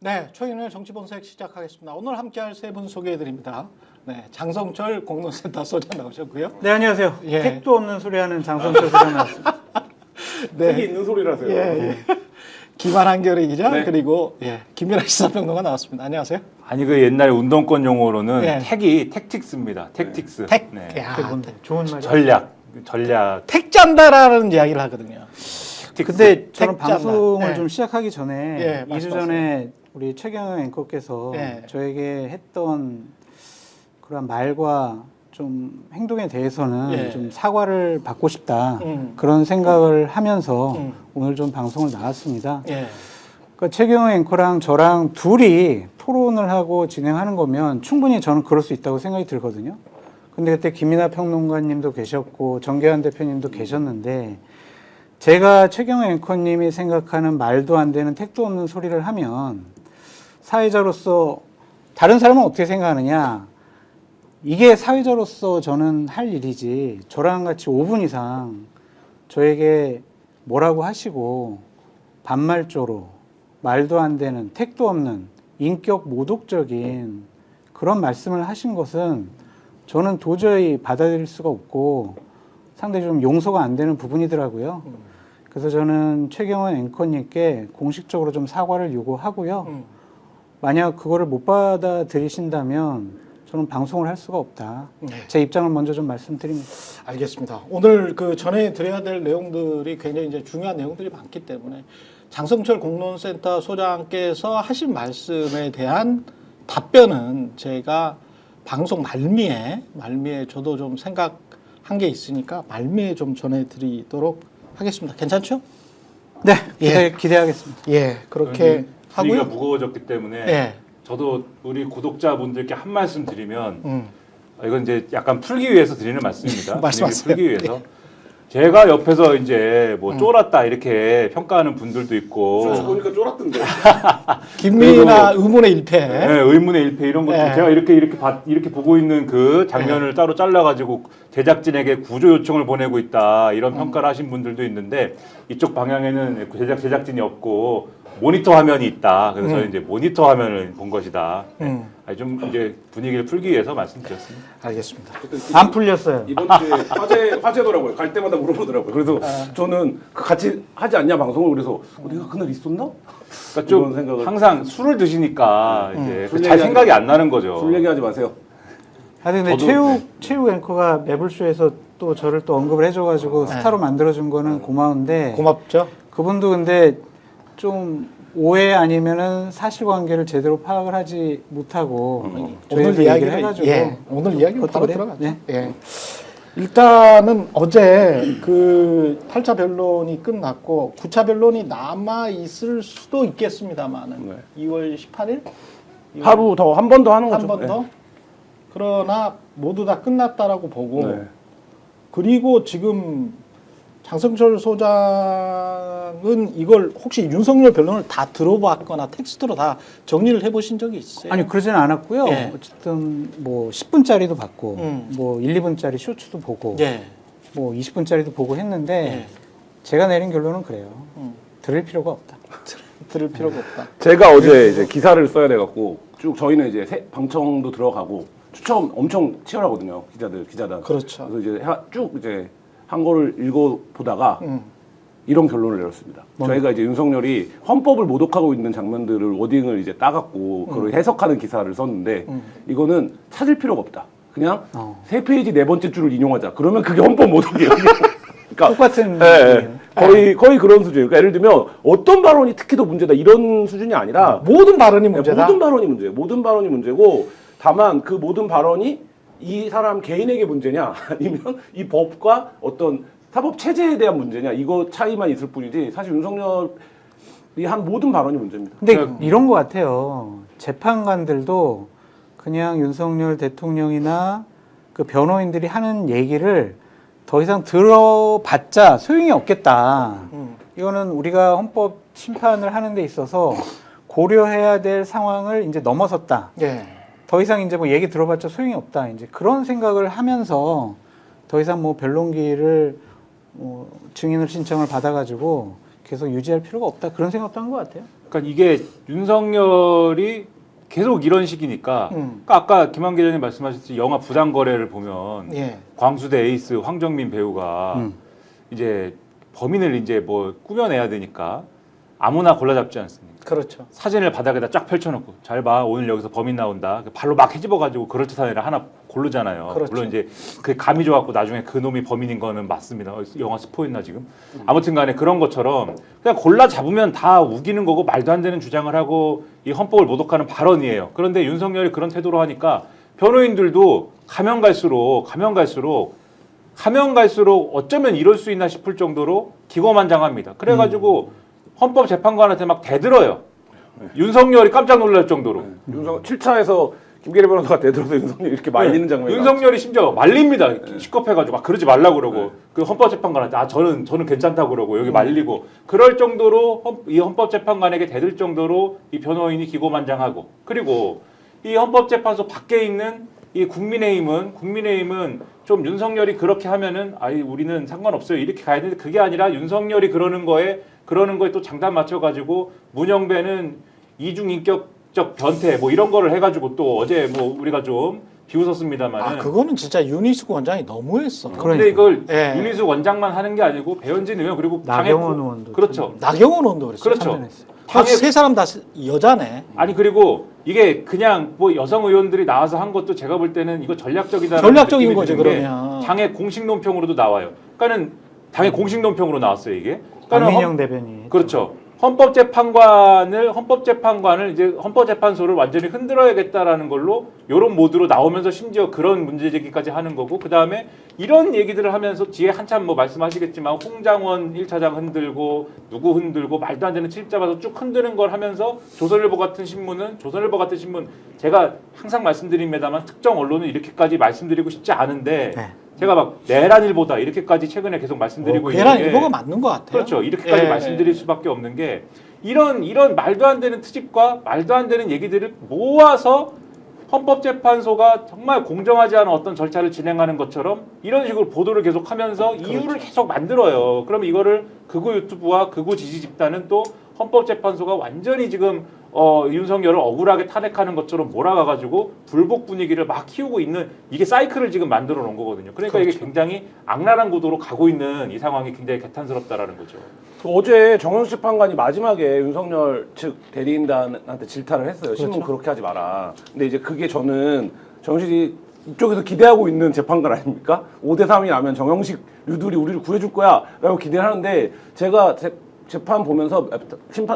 네, 최근의 정치본색 시작하겠습니다. 오늘 함께할 세 분 소개해드립니다. 네, 장성철 공론센터 소장 나오셨고요. 네, 안녕하세요. 예. 택도 없는 소리하는 장성철 소장 나왔습니다. 네, 택이 있는 소리라서요. 예. 김한한결의 기자 네. 그리고 김민아 시사평론가 나왔습니다. 안녕하세요. 아니 그 옛날 운동권 용어로는 예. 택이 택틱스입니다. 택틱스. 택. 네. 야, 그게 뭔데? 좋은 말이야. 전략. 택짠다라는 이야기를 하거든요. 근데 저는 택 짠다. 방송을 네. 좀 시작하기 전에 예, 2주 말씀하세요. 전에 우리 최경영 앵커께서 예. 저에게 했던 그런 말과 좀 행동에 대해서는 예. 좀 사과를 받고 싶다. 그런 생각을 하면서 음. 오늘 좀 방송을 나왔습니다. 예. 그러니까 최경영 앵커랑 저랑 둘이 토론을 하고 진행하는 거면 충분히 저는 그럴 수 있다고 생각이 들거든요. 근데 그때 김민하 평론가님도 계셨고 정계환 대표님도 계셨는데 제가 최경영 앵커님이 생각하는 말도 안 되는 택도 없는 소리를 하면 사회자로서 다른 사람은 어떻게 생각하느냐, 이게 사회자로서 저는 할 일이지 저랑 같이 5분 이상 저에게 뭐라고 하시고 반말조로 말도 안 되는 택도 없는 인격 모독적인 그런 말씀을 하신 것은 저는 도저히 받아들일 수가 없고 상당히 좀 용서가 안 되는 부분이더라고요. 그래서 저는 최경원 앵커님께 공식적으로 좀 사과를 요구하고요. 만약 그거를 못 받아들이신다면 저는 방송을 할 수가 없다. 네. 제 입장을 먼저 좀 말씀드립니다. 알겠습니다. 오늘 그 전해드려야 될 내용들이 굉장히 이제 중요한 내용들이 많기 때문에 장성철 공론센터 소장께서 하신 말씀에 대한 답변은 제가 방송 말미에 저도 좀 생각한 게 있으니까 말미에 좀 전해드리도록 하겠습니다. 괜찮죠? 네, 예. 기대하겠습니다. 예, 그렇게 분위기가 하고요. 무거워졌기 때문에 예. 저도 우리 구독자분들께 한 말씀 드리면 이건 이제 약간 풀기 위해서 드리는 말씀입니다. 말씀하세요. 풀기 위해서. 제가 옆에서 이제 뭐 쫄았다 이렇게 평가하는 분들도 있고 저 보니까 쫄았던데. 김민아 의문의 일패. 네, 의문의 일패 이런 것들 예. 제가 이렇게 보고 있는 그 장면을 따로 잘라가지고 제작진에게 구조 요청을 보내고 있다 이런 평가를 하신 분들도 있는데 이쪽 방향에는 제작진이 없고 모니터 화면이 있다. 그래서 이제 모니터 화면을 본 것이다. 네. 아니, 좀 이제 분위기를 풀기 위해서 말씀드렸습니다. 알겠습니다. 안 풀렸어요. 이번 주에 화제더라고요. 갈 때마다 물어보더라고요. 그래서 저는 같이 하지 않냐 방송을. 그래서 내가 그날 있었나? 그러니까 좀 이런 생각을. 항상 술을 드시니까 이제 술 잘 얘기하지 생각이 안 나는 거죠. 술 얘기하지 마세요. 하여튼 근데 저도, 최욱 앵커가 매불쇼에서 또 저를 또 언급을 해줘가지고 스타로 만들어준 거는 고마운데 고맙죠. 그분도 근데 좀 오해 아니면은 사실관계를 제대로 파악을 하지 못하고 오늘 저희한테 이야기를 해가지고 오늘 이야기는 바로 그래요? 들어가죠. 네. 예. 일단은 어제 그 8차 변론이 끝났고 9차 변론이 남아 있을 수도 있겠습니다만은 네. 2월 18일 하루 더 한 번 더 하는 거죠. 한 번 더. 그러나 모두 다 끝났다라고 보고 네. 그리고 지금 장성철 소장은 이걸 혹시 윤석열 변론을 다 들어봤거나 텍스트로 다 정리를 해보신 적이 있어요? 아니 그러지는 않았고요. 예. 어쨌든 뭐 10분짜리도 봤고 음. 뭐 1, 2분짜리 쇼츠도 보고 예. 뭐 20분짜리도 보고 했는데 예. 제가 내린 결론은 그래요. 음. 들을 필요가 없다. 들을 필요가 없다. 제가 어제 이제 기사를 써야 돼갖고 쭉 저희는 이제 방청도 들어가고 추첨 엄청 치열하거든요. 기자단. 그렇죠. 그래서 이제 쭉 이제 한 거를 읽어보다가 이런 결론을 내렸습니다. 저희가 이제 윤석열이 헌법을 모독하고 있는 장면들을 워딩을 이제 따갖고 그걸 해석하는 기사를 썼는데 이거는 찾을 필요가 없다. 그냥 세 페이지 네 번째 줄을 인용하자. 그러면 그게 헌법 모독이에요. 그러니까 똑같은 거의 그런 수준이에요. 그러니까 예를 들면 어떤 발언이 특히 더 문제다 이런 수준이 아니라 모든 발언이 문제다. 모든 발언이 문제예요. 모든 발언이 문제고 다만 그 모든 발언이 이 사람 개인에게 문제냐 아니면 이 법과 어떤 사법 체제에 대한 문제냐 이거 차이만 있을 뿐이지 사실 윤석열이 한 모든 발언이 문제입니다. 근데 이런 것 같아요. 재판관들도 그냥 윤석열 대통령이나 그 변호인들이 하는 얘기를 더 이상 들어봤자 소용이 없겠다. 이거는 우리가 헌법 심판을 하는 데 있어서 고려해야 될 상황을 이제 넘어섰다. 예. 더 이상 이제 뭐 얘기 들어봤자 소용이 없다. 이제 그런 생각을 하면서 더 이상 뭐 변론기를 증인을 신청을 받아가지고 계속 유지할 필요가 없다 그런 생각도 한 것 같아요. 그러니까 이게 윤석열이 계속 이런 식이니까 그러니까 아까 김한 기자님 말씀하셨듯이 영화 부당거래를 보면 예. 광수대 에이스 황정민 배우가 이제 범인을 이제 뭐 꾸며내야 되니까 아무나 골라잡지 않습니까? 그렇죠. 사진을 바닥에다 쫙 펼쳐놓고 잘 봐 오늘 여기서 범인 나온다 발로 막 헤집어가지고 그럴듯한 애를 하나 고르잖아요. 그렇죠. 물론 이제 그 감이 좋았고 나중에 그 놈이 범인인 거는 맞습니다. 영화 스포했나 지금? 아무튼간에 그런 것처럼 그냥 골라 잡으면 다 우기는 거고 말도 안 되는 주장을 하고 이 헌법을 모독하는 발언이에요. 그런데 윤석열이 그런 태도로 하니까 변호인들도 가면 갈수록 어쩌면 이럴 수 있나 싶을 정도로 기고만장합니다. 그래가지고 헌법재판관한테 막 대들어요. 윤석열이 깜짝 놀랄 정도로. 윤석 7차에서 김계리 변호사가 대들어서 윤석열이 이렇게 말리는 장면이 윤석열이 심지어 말립니다. 시겁해가지고 막 그러지 말라고 그러고 그 헌법재판관한테 저는 괜찮다고 그러고 여기 말리고 그럴 정도로 이 헌법재판관에게 대들 정도로 이 변호인이 기고만장하고 그리고 이 헌법재판소 밖에 있는 이 국민의힘은 좀 윤석열이 그렇게 하면은 우리는 상관없어요 이렇게 가야 되는데 그게 아니라 윤석열이 그러는 거에 또 장단 맞춰가지고 문영배는 이중인격적 변태 뭐 이런 거를 해가지고 또 어제 뭐 우리가 좀 비웃었습니다만. 그거는 진짜 윤희숙 원장이 너무했어. 그런데 이걸 예. 윤희숙 원장만 하는 게 아니고 배현진 의원 그리고 나경원 의원도 그렇죠. 나경원 의원도 그랬어요. 그렇죠. 세 사람 다 여자네. 아니 그리고 이게 그냥 뭐 여성 의원들이 나와서 한 것도 제가 볼 때는 이거 전략적인 거죠 그러면. 당의 공식 논평으로도 나와요. 그러니까는 당의 공식 논평으로 나왔어요 이게. 안민영 대변인. 그렇죠. 헌법재판관을 이제 헌법재판소를 완전히 흔들어야겠다라는 걸로 이런 모드로 나오면서 심지어 그런 문제 제기까지 하는 거고 그 다음에 이런 얘기들을 하면서 뒤에 한참 뭐 말씀하시겠지만 홍장원 1차장 흔들고 누구 흔들고 말도 안 되는 침 잡아서 쭉 흔드는 걸 하면서 조선일보 같은 신문 제가 항상 말씀드립니다만 특정 언론은 이렇게까지 말씀드리고 싶지 않은데 네. 제가 막 내란일보다 이렇게까지 최근에 계속 말씀드리고 있는 게 내란일보가 맞는 것 같아요. 그렇죠. 이렇게까지 예. 말씀드릴 수밖에 없는 게 이런 말도 안 되는 트집과 말도 안 되는 얘기들을 모아서 헌법재판소가 정말 공정하지 않은 어떤 절차를 진행하는 것처럼 이런 식으로 보도를 계속하면서 이유를 계속 만들어요. 그럼 이거를 극우 유튜브와 극우 지지 집단은 또 헌법재판소가 완전히 지금 윤석열을 억울하게 탄핵하는 것처럼 몰아가가지고 불복 분위기를 막 키우고 있는 이게 사이클을 지금 만들어 놓은 거거든요. 그러니까 이게 굉장히 악랄한 구도로 가고 있는 이 상황이 굉장히 개탄스럽다라는 거죠. 어제 정영식 판관이 마지막에 윤석열 측 대리인단한테 질타를 했어요. 신문 그렇게 하지 마라. 근데 이제 그게 저는 정영식이 이쪽에서 기대하고 있는 재판관 아닙니까? 5대3이 나면 정영식 류들이 우리를 구해줄 거야 라고 기대를 하는데 제가 재판 보면서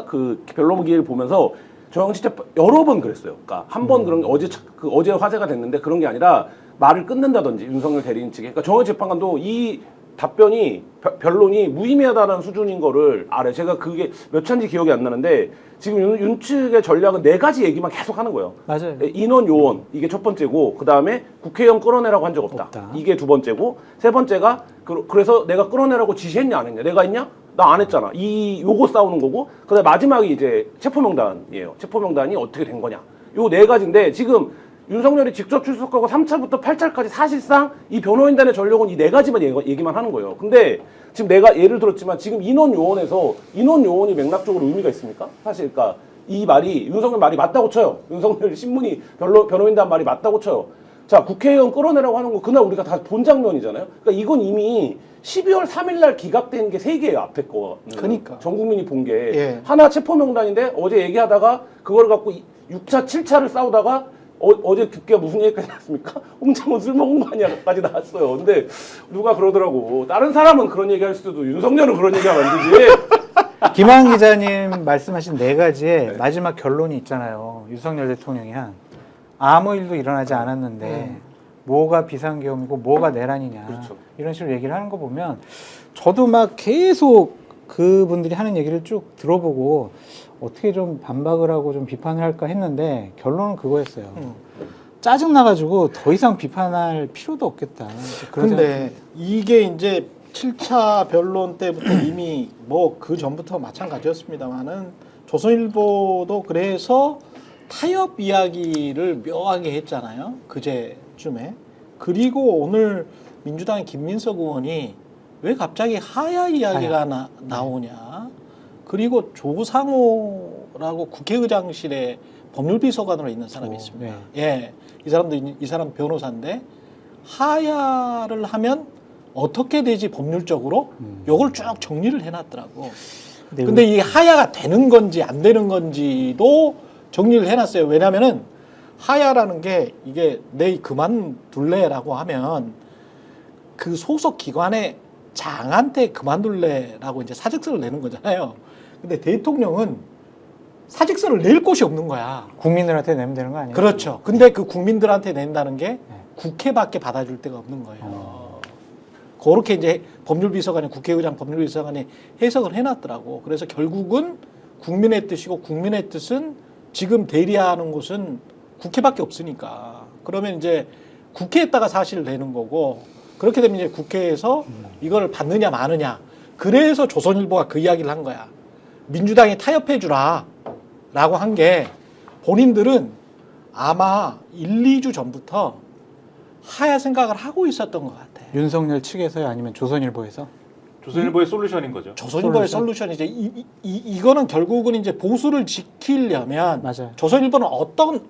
그 변론기를 보면서 정영식 재판 여러 번 그랬어요. 그러니까 한 번 그런 게 어제 화제가 됐는데 그런 게 아니라 말을 끊는다든지 윤석열 대리인 측에 그러니까 정영식 재판관도 이 답변이 변론이 무의미하다는 수준인 거를 알아요. 제가 그게 몇 차인지 기억이 안 나는데 지금 윤 측의 전략은 4가지 얘기만 계속 하는 거예요. 맞아요. 인원 요원 이게 첫 번째고 그 다음에 국회의원 끌어내라고 한 적 없다. 이게 두 번째고 세 번째가 그래서 내가 끌어내라고 지시했냐 안 했냐. 내가 했냐? 나 안 했잖아. 요거 싸우는 거고 그다음에 마지막이 이제 체포명단이에요. 체포명단이 어떻게 된 거냐. 요 4가지인데 지금 윤석열이 직접 출석하고 3차부터 8차까지 사실상 이 변호인단의 전력은 이 4가지만 얘기만 하는 거예요. 근데 지금 내가 예를 들었지만 지금 인원 요원이 맥락적으로 의미가 있습니까? 사실 그러니까 이 말이 윤석열 말이 맞다고 쳐요. 윤석열 신문이 변호인단 말이 맞다고 쳐요. 자, 국회의원 끌어내라고 하는 거 그날 우리가 다 본 장면이잖아요. 그러니까 이건 이미 12월 3일 날 기각된 게 3개예요. 앞에 거. 그러니까. 전 국민이 본 게. 예. 하나 체포명단인데 어제 얘기하다가 그걸 갖고 6차, 7차를 싸우다가 어제 듣기가 무슨 얘기까지 나왔습니까? 홍장원 술 먹은 거 아니야까지 나왔어요. 근데 누가 그러더라고. 다른 사람은 그런 얘기 할 수도 윤석열은 그런 얘기하면 안 되지. 김한 기자님 말씀하신 4가지의 마지막 결론이 있잖아요. 윤석열 대통령이 한 아무 일도 일어나지 않았는데 뭐가 비상계엄이고 뭐가 내란이냐 그렇죠. 이런 식으로 얘기를 하는 거 보면 저도 막 계속 그분들이 하는 얘기를 쭉 들어보고 어떻게 좀 반박을 하고 좀 비판을 할까 했는데 결론은 그거였어요. 짜증나가지고 더 이상 비판할 필요도 없겠다. 그런데 이게 이제 7차 변론 때부터 이미 뭐 그 전부터 마찬가지였습니다만은 조선일보도 그래서 타협 이야기를 묘하게 했잖아요. 그제쯤에. 그리고 오늘 민주당의 김민석 의원이 왜 갑자기 하야 이야기가 나오냐. 그리고 조상호라고 국회의장실에 법률비서관으로 있는 사람이 있습니다. 네. 예, 이 사람 변호사인데 하야를 하면 어떻게 되지 법률적으로 요걸 쭉 정리를 해놨더라고. 근데 이 하야가 되는 건지 안 되는 건지도 정리를 해놨어요. 왜냐면은 하야라는 게 이게 내 그만둘래라고 하면 그 소속 기관의 장한테 그만둘래라고 이제 사직서를 내는 거잖아요. 근데 대통령은 사직서를 낼 곳이 없는 거야. 국민들한테 내면 되는 거 아니에요? 그렇죠. 근데 그 국민들한테 낸다는 게 국회밖에 받아줄 데가 없는 거예요. 그렇게 이제 법률비서관이 국회의장 법률비서관이 해석을 해놨더라고. 그래서 결국은 국민의 뜻이고 국민의 뜻은 지금 대리하는 곳은 국회밖에 없으니까. 그러면 이제 국회에다가 사실을 내는 거고 그렇게 되면 이제 국회에서 이걸 받느냐 마느냐. 그래서 조선일보가 그 이야기를 한 거야. 민주당이 타협해 주라 라고 한 게 본인들은 아마 1, 2주 전부터 하야 생각을 하고 있었던 것 같아. 윤석열 측에서요, 아니면 조선일보에서? 조선일보의 솔루션인 거죠. 조선일보의 솔루션이지. 이거는 결국은 이제 보수를 지키려면 맞아요. 조선일보는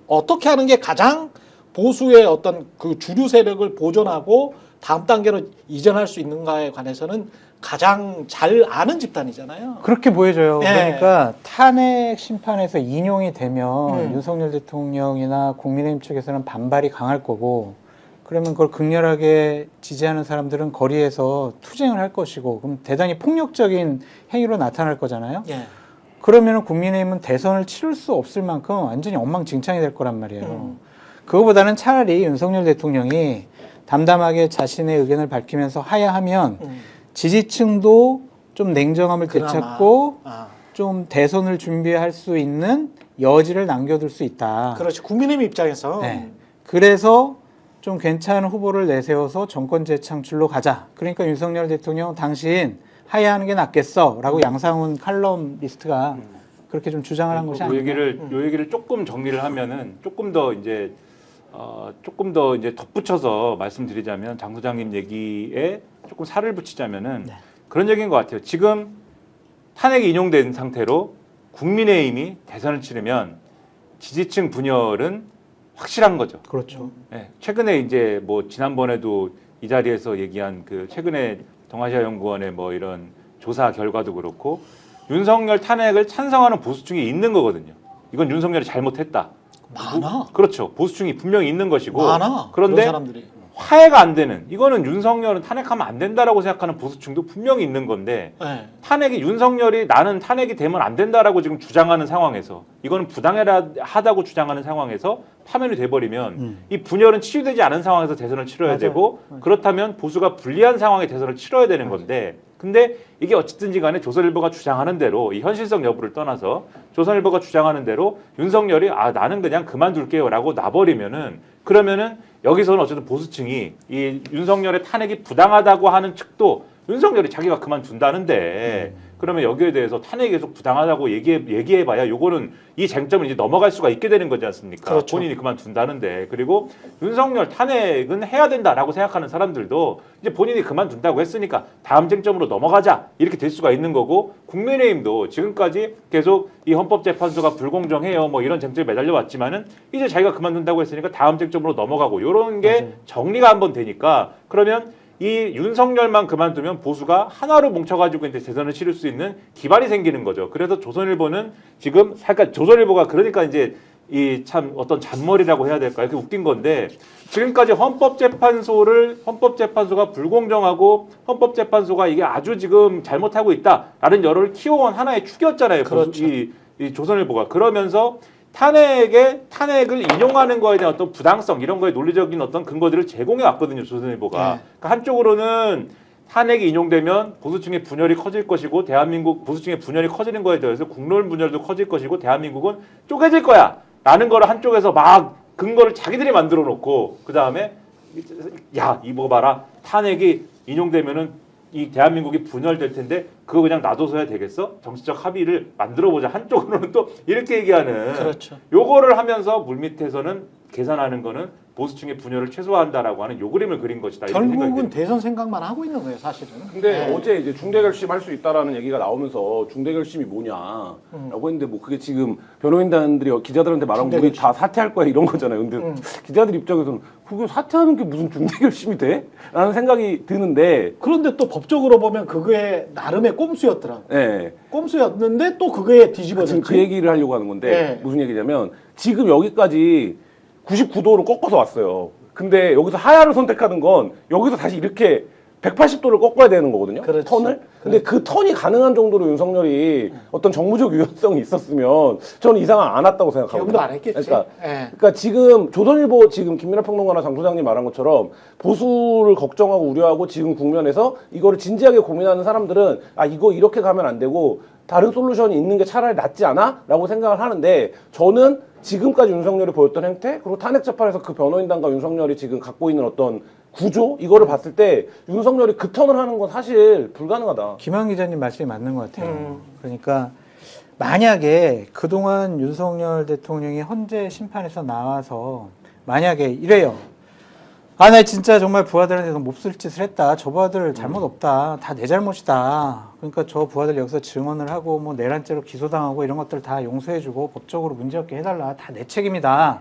어떻게 하는 게 가장 보수의 어떤 그 주류 세력을 보존하고 다음 단계로 이전할 수 있는가에 관해서는 가장 잘 아는 집단이잖아요. 그렇게 보여져요. 네. 그러니까 탄핵 심판에서 인용이 되면 음. 윤석열 대통령이나 국민의힘 측에서는 반발이 강할 거고, 그러면 그걸 극렬하게 지지하는 사람들은 거리에서 투쟁을 할 것이고, 그럼 대단히 폭력적인 행위로 나타날 거잖아요. 예. 그러면 국민의힘은 대선을 치를 수 없을 만큼 완전히 엉망진창이 될 거란 말이에요. 그거보다는 차라리 윤석열 대통령이 담담하게 자신의 의견을 밝히면서 하야하면 지지층도 좀 냉정함을 그나마. 되찾고 아, 좀 대선을 준비할 수 있는 여지를 남겨둘 수 있다. 그렇지. 국민의힘 입장에서 네. 그래서 좀 괜찮은 후보를 내세워서 정권 재창출로 가자. 그러니까 윤석열 대통령 당신 하야하는 게 낫겠어 라고 양상훈 칼럼니스트가 그렇게 좀 주장을 한 것이 요 아니에요. 얘기를 조금 정리를 하면은 조금 더 이제 덧붙여서 말씀드리자면 장 소장님 얘기에 조금 살을 붙이자면은 그런 얘기인 것 같아요. 지금 탄핵이 인용된 상태로 국민의힘이 대선을 치르면 지지층 분열은 확실한 거죠. 그렇죠. 네, 최근에 이제 뭐 지난번에도 이 자리에서 얘기한 그 최근에 동아시아 연구원의 뭐 이런 조사 결과도 그렇고 윤석열 탄핵을 찬성하는 보수층이 있는 거거든요. 이건 윤석열이 잘못했다. 많아. 그렇죠. 보수층이 분명히 있는 것이고. 많아. 그런데 그런 사람들이. 화해가 안 되는, 이거는 윤석열은 탄핵하면 안 된다라고 생각하는 보수층도 분명히 있는 건데 네. 탄핵이 윤석열이 나는 탄핵이 되면 안 된다라고 지금 주장하는 상황에서 이거는 부당하다고 주장하는 상황에서 파면이 돼버리면 이 분열은 치유되지 않은 상황에서 대선을 치러야 맞아요. 되고 그렇다면 보수가 불리한 상황에 대선을 치러야 되는 건데 근데 이게 어쨌든지 간에 조선일보가 주장하는 대로 이 현실성 여부를 떠나서 조선일보가 주장하는 대로 윤석열이 나는 그냥 그만둘게요 라고 놔버리면은 그러면은 여기서는 어쨌든 보수층이 이 윤석열의 탄핵이 부당하다고 하는 측도 윤석열이 자기가 그만둔다는데 그러면 여기에 대해서 탄핵이 계속 부당하다고 얘기해봐야 요거는 이 쟁점을 이제 넘어갈 수가 있게 되는 거지 않습니까? 그렇죠. 본인이 그만둔다는데 그리고 윤석열 탄핵은 해야 된다라고 생각하는 사람들도 이제 본인이 그만둔다고 했으니까 다음 쟁점으로 넘어가자 이렇게 될 수가 있는 거고 국민의힘도 지금까지 계속 이 헌법재판소가 불공정해요 뭐 이런 쟁점에 매달려 왔지만은 이제 자기가 그만둔다고 했으니까 다음 쟁점으로 넘어가고 이런 게 맞아요. 정리가 한번 되니까 그러면 이 윤석열만 그만두면 보수가 하나로 뭉쳐가지고 이제 대선을 치를 수 있는 기반이 생기는 거죠. 그래서 조선일보는 지금 그러니까 조선일보가 그러니까 이제 이 참 어떤 잔머리라고 해야 될까요? 이렇게 웃긴 건데 지금까지 헌법재판소가 불공정하고 헌법재판소가 이게 아주 지금 잘못하고 있다라는 여론을 키워온 하나의 축이었잖아요. 그렇죠. 이 조선일보가 그러면서 탄핵을 인용하는 거에 대한 어떤 부당성 이런 거에 논리적인 어떤 근거들을 제공해 왔거든요. 조선일보가. 네. 그러니까 한쪽으로는 탄핵이 인용되면 보수층의 분열이 커질 것이고 대한민국 보수층의 분열이 커지는 거에 대해서 국론 분열도 커질 것이고 대한민국은 쪼개질 거야 라는 거를 한쪽에서 막 근거를 자기들이 만들어 놓고 그 다음에 야 이거 봐라 탄핵이 인용되면은 이 대한민국이 분열될 텐데 그거 그냥 놔둬서야 되겠어? 정치적 합의를 만들어보자. 한쪽으로는 또 이렇게 얘기하는 그렇죠. 요거를 하면서 물밑에서는 개선하는 거는 보수층의 분열을 최소화한다라고 하는 요 그림을 그린 것이다. 이렇게 생각이 결국은 됩니다. 대선 생각만 하고 있는 거예요, 사실은. 근데 네. 어제 이제 중대 결심할 수 있다라는 얘기가 나오면서 중대 결심이 뭐냐라고 했는데 뭐 그게 지금 변호인단들이 기자들한테 말한 거 우리 다 사퇴할 거야 이런 거잖아요. 근데 기자들 입장에서는 그게 사퇴하는 게 무슨 중대 결심이 돼? 라는 생각이 드는데 그런데 또 법적으로 보면 그게 나름의 꼼수였더라. 예. 꼼수였는데 또 그게 뒤집어졌지. 지금 그 얘기를 하려고 하는 건데 네. 무슨 얘기냐면 지금 여기까지 99도로 꺾어서 왔어요. 근데 여기서 하야를 선택하는 건 여기서 다시 이렇게 180도를 꺾어야 되는 거거든요. 그렇죠. 턴을. 근데 그 턴이 가능한 정도로 윤석열이 어떤 정무적 유연성이 있었으면 저는 이 상황 안 왔다고 생각하거든요. 기억도 안 했겠지. 예. 그러니까 지금 조선일보 지금 김민하 평론가나 장 소장님 말한 것처럼 보수를 걱정하고 우려하고 지금 국면에서 이거를 진지하게 고민하는 사람들은 아 이거 이렇게 가면 안 되고 다른 솔루션이 있는 게 차라리 낫지 않아? 라고 생각을 하는데 저는 지금까지 윤석열이 보였던 행태 그리고 탄핵 재판에서 그 변호인단과 윤석열이 지금 갖고 있는 어떤 구조 이거를 봤을 때 윤석열이 그 턴을 하는 건 사실 불가능하다. 김한 기자님 말씀이 맞는 것 같아요. 그러니까 만약에 그동안 윤석열 대통령이 헌재 심판에서 나와서 만약에 이래요. 아, 나 진짜 정말 부하들한테 몹쓸 짓을 했다. 저 부하들 잘못 없다. 다 내 잘못이다. 그러니까 저 부하들 여기서 증언을 하고 뭐 내란죄로 기소당하고 이런 것들 다 용서해주고 법적으로 문제없게 해달라. 다 내 책임이다.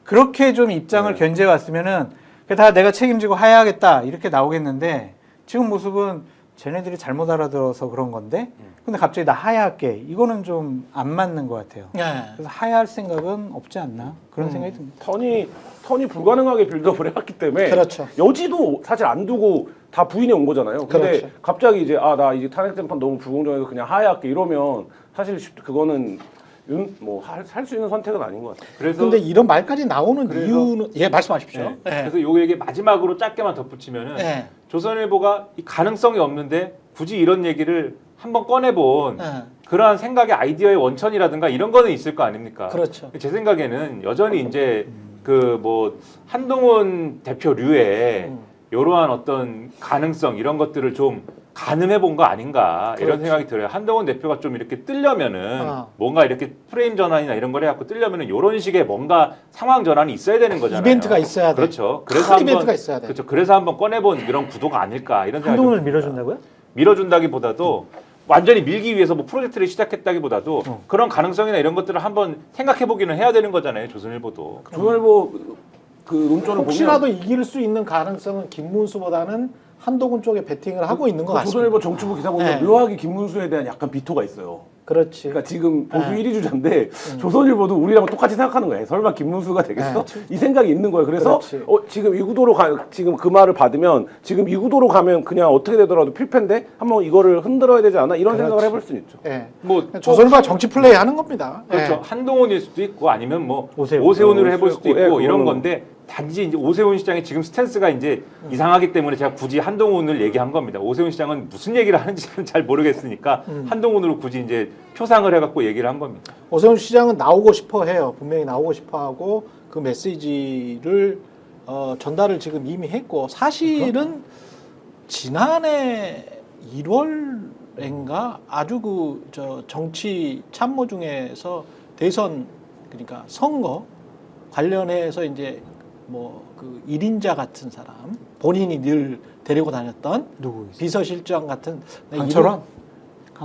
그렇게 좀 입장을 견제해 왔으면은 다 내가 책임지고 하야하겠다. 이렇게 나오겠는데 지금 모습은 쟤네들이 잘못 알아들어서 그런 건데 근데 갑자기 나 하야할게. 이거는 좀 안 맞는 것 같아요. 예. 그래서 하야할 생각은 없지 않나 그런 생각이 듭니다. 턴이 불가능하게 빌드업을 해왔기 때문에 그렇죠. 여지도 사실 안 두고 다 부인해 온 거잖아요. 근데 그렇죠. 갑자기 이제 아 나 이제 탄핵 재판 너무 불공정해서 그냥 하야할게 이러면 사실 그거는 할 수 있는 선택은 아닌 것 같아요. 그래서 근데 이런 말까지 나오는 그래서- 이유는 예 말씀하십시오. 네. 예. 그래서 요 얘기 마지막으로 짧게만 덧붙이면은 네. 조선일보가 이 가능성이 없는데 굳이 이런 얘기를 한번 꺼내본 예. 그러한 생각의 아이디어의 원천이라든가 이런 거는 있을 거 아닙니까? 그렇죠. 제 생각에는 여전히 이제 그 뭐 한동훈 대표류의 이러한 어떤 가능성 이런 것들을 좀 가늠해 본 거 아닌가 이런 그렇지. 생각이 들어요. 한동훈 대표가 좀 이렇게 뜨려면은 아. 뭔가 이렇게 프레임 전환이나 이런 걸 해갖고 뜨려면은 이런 식의 뭔가 상황 전환이 있어야 되는 거잖아요. 이벤트가 있어야 돼. 그렇죠. 큰 이벤트가 있어야 돼. 그렇죠. 그래서 한번 꺼내본 이런 구도가 아닐까 이런 생각이 한동훈을 좀 듭니다. 밀어준다고요? 밀어준다기보다도 완전히 밀기 위해서 뭐 프로젝트를 시작했다기보다도 그런 가능성이나 이런 것들을 한번 생각해보기는 해야 되는 거잖아요. 조선일보도. 조선일보 그 논조를 혹시라도 보면 이길 수 있는 가능성은 김문수보다는 한동훈 쪽에 베팅을 하고 있는 것 같습니다. 조선일보 정치부 기사 보면 네. 묘하게 김문수에 대한 약간 비토가 있어요. 그렇지. 그러니까 지금 보수 네. 1위 주자인데 조선일보도 우리랑 똑같이 생각하는 거예요. 설마 김문수가 되겠어? 이 생각이 있는 거예요. 그래서 그렇지. 지금 이 구도로 지금 그 말을 받으면 지금 이 구도로 가면 그냥 어떻게 되더라도 필패인데 한번 이거를 흔들어야 되지 않아? 이런 생각을 해볼 수는 있죠. 예. 뭐 조선일보가 정치 플레이 하는 겁니다. 그렇죠. 예. 한동훈일 수도 있고 아니면 뭐 오세훈. 오세훈으로 해볼 수도 있고 예, 이런 그거는- 건데 단지 이제 오세훈 시장의 지금 스탠스가 이제 이상하기 때문에 제가 굳이 한동훈을 얘기한 겁니다. 오세훈 시장은 무슨 얘기를 하는지는 잘 모르겠으니까 한동훈으로 굳이 이제 표상을 해갖고 얘기를 한 겁니다. 오세훈 시장은 나오고 싶어 해요. 분명히 나오고 싶어 하고 그 메시지를 전달을 지금 이미 했고 사실은 지난해 1월인가 아주 저 정치 참모 중에서 대선 그러니까 선거 관련해서 이제 뭐 그 1인자 같은 사람 본인이 늘 데리고 다녔던 누구 있어요? 비서실장 같은 강철원?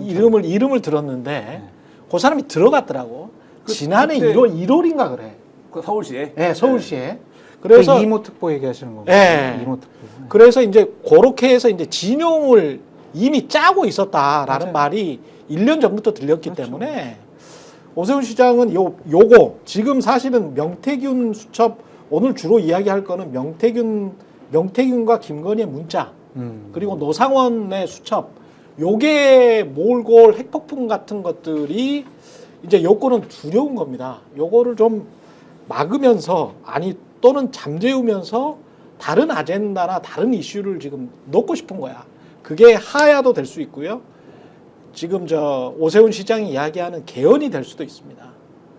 이름을 들었는데 그 사람이 들어갔더라고. 지난해 그때- 1월인가 그래. 그 서울시에. 예, 서울시에. 그래서 그래서 이모 특보 얘기하시는 겁니다. 예. 이모 특보. 그래서 이제 그렇게 해서 이제 진용을 이미 짜고 있었다라는 말이 1년 전부터 들렸기 때문에 오세훈 시장은 요거 지금 사실은 명태균 수첩 오늘 주로 이야기할 거는 명태균과 김건희의 문자 그리고 노상원의 수첩 요게 몰고 올 핵폭풍 같은 것들이 이제 요거는 두려운 겁니다. 요거를 좀 막으면서 또는 잠재우면서 다른 아젠다나 다른 이슈를 지금 넣고 싶은 거야. 그게 하야도 될 수 있고요. 지금 저 오세훈 시장이 이야기하는 개헌이 될 수도 있습니다.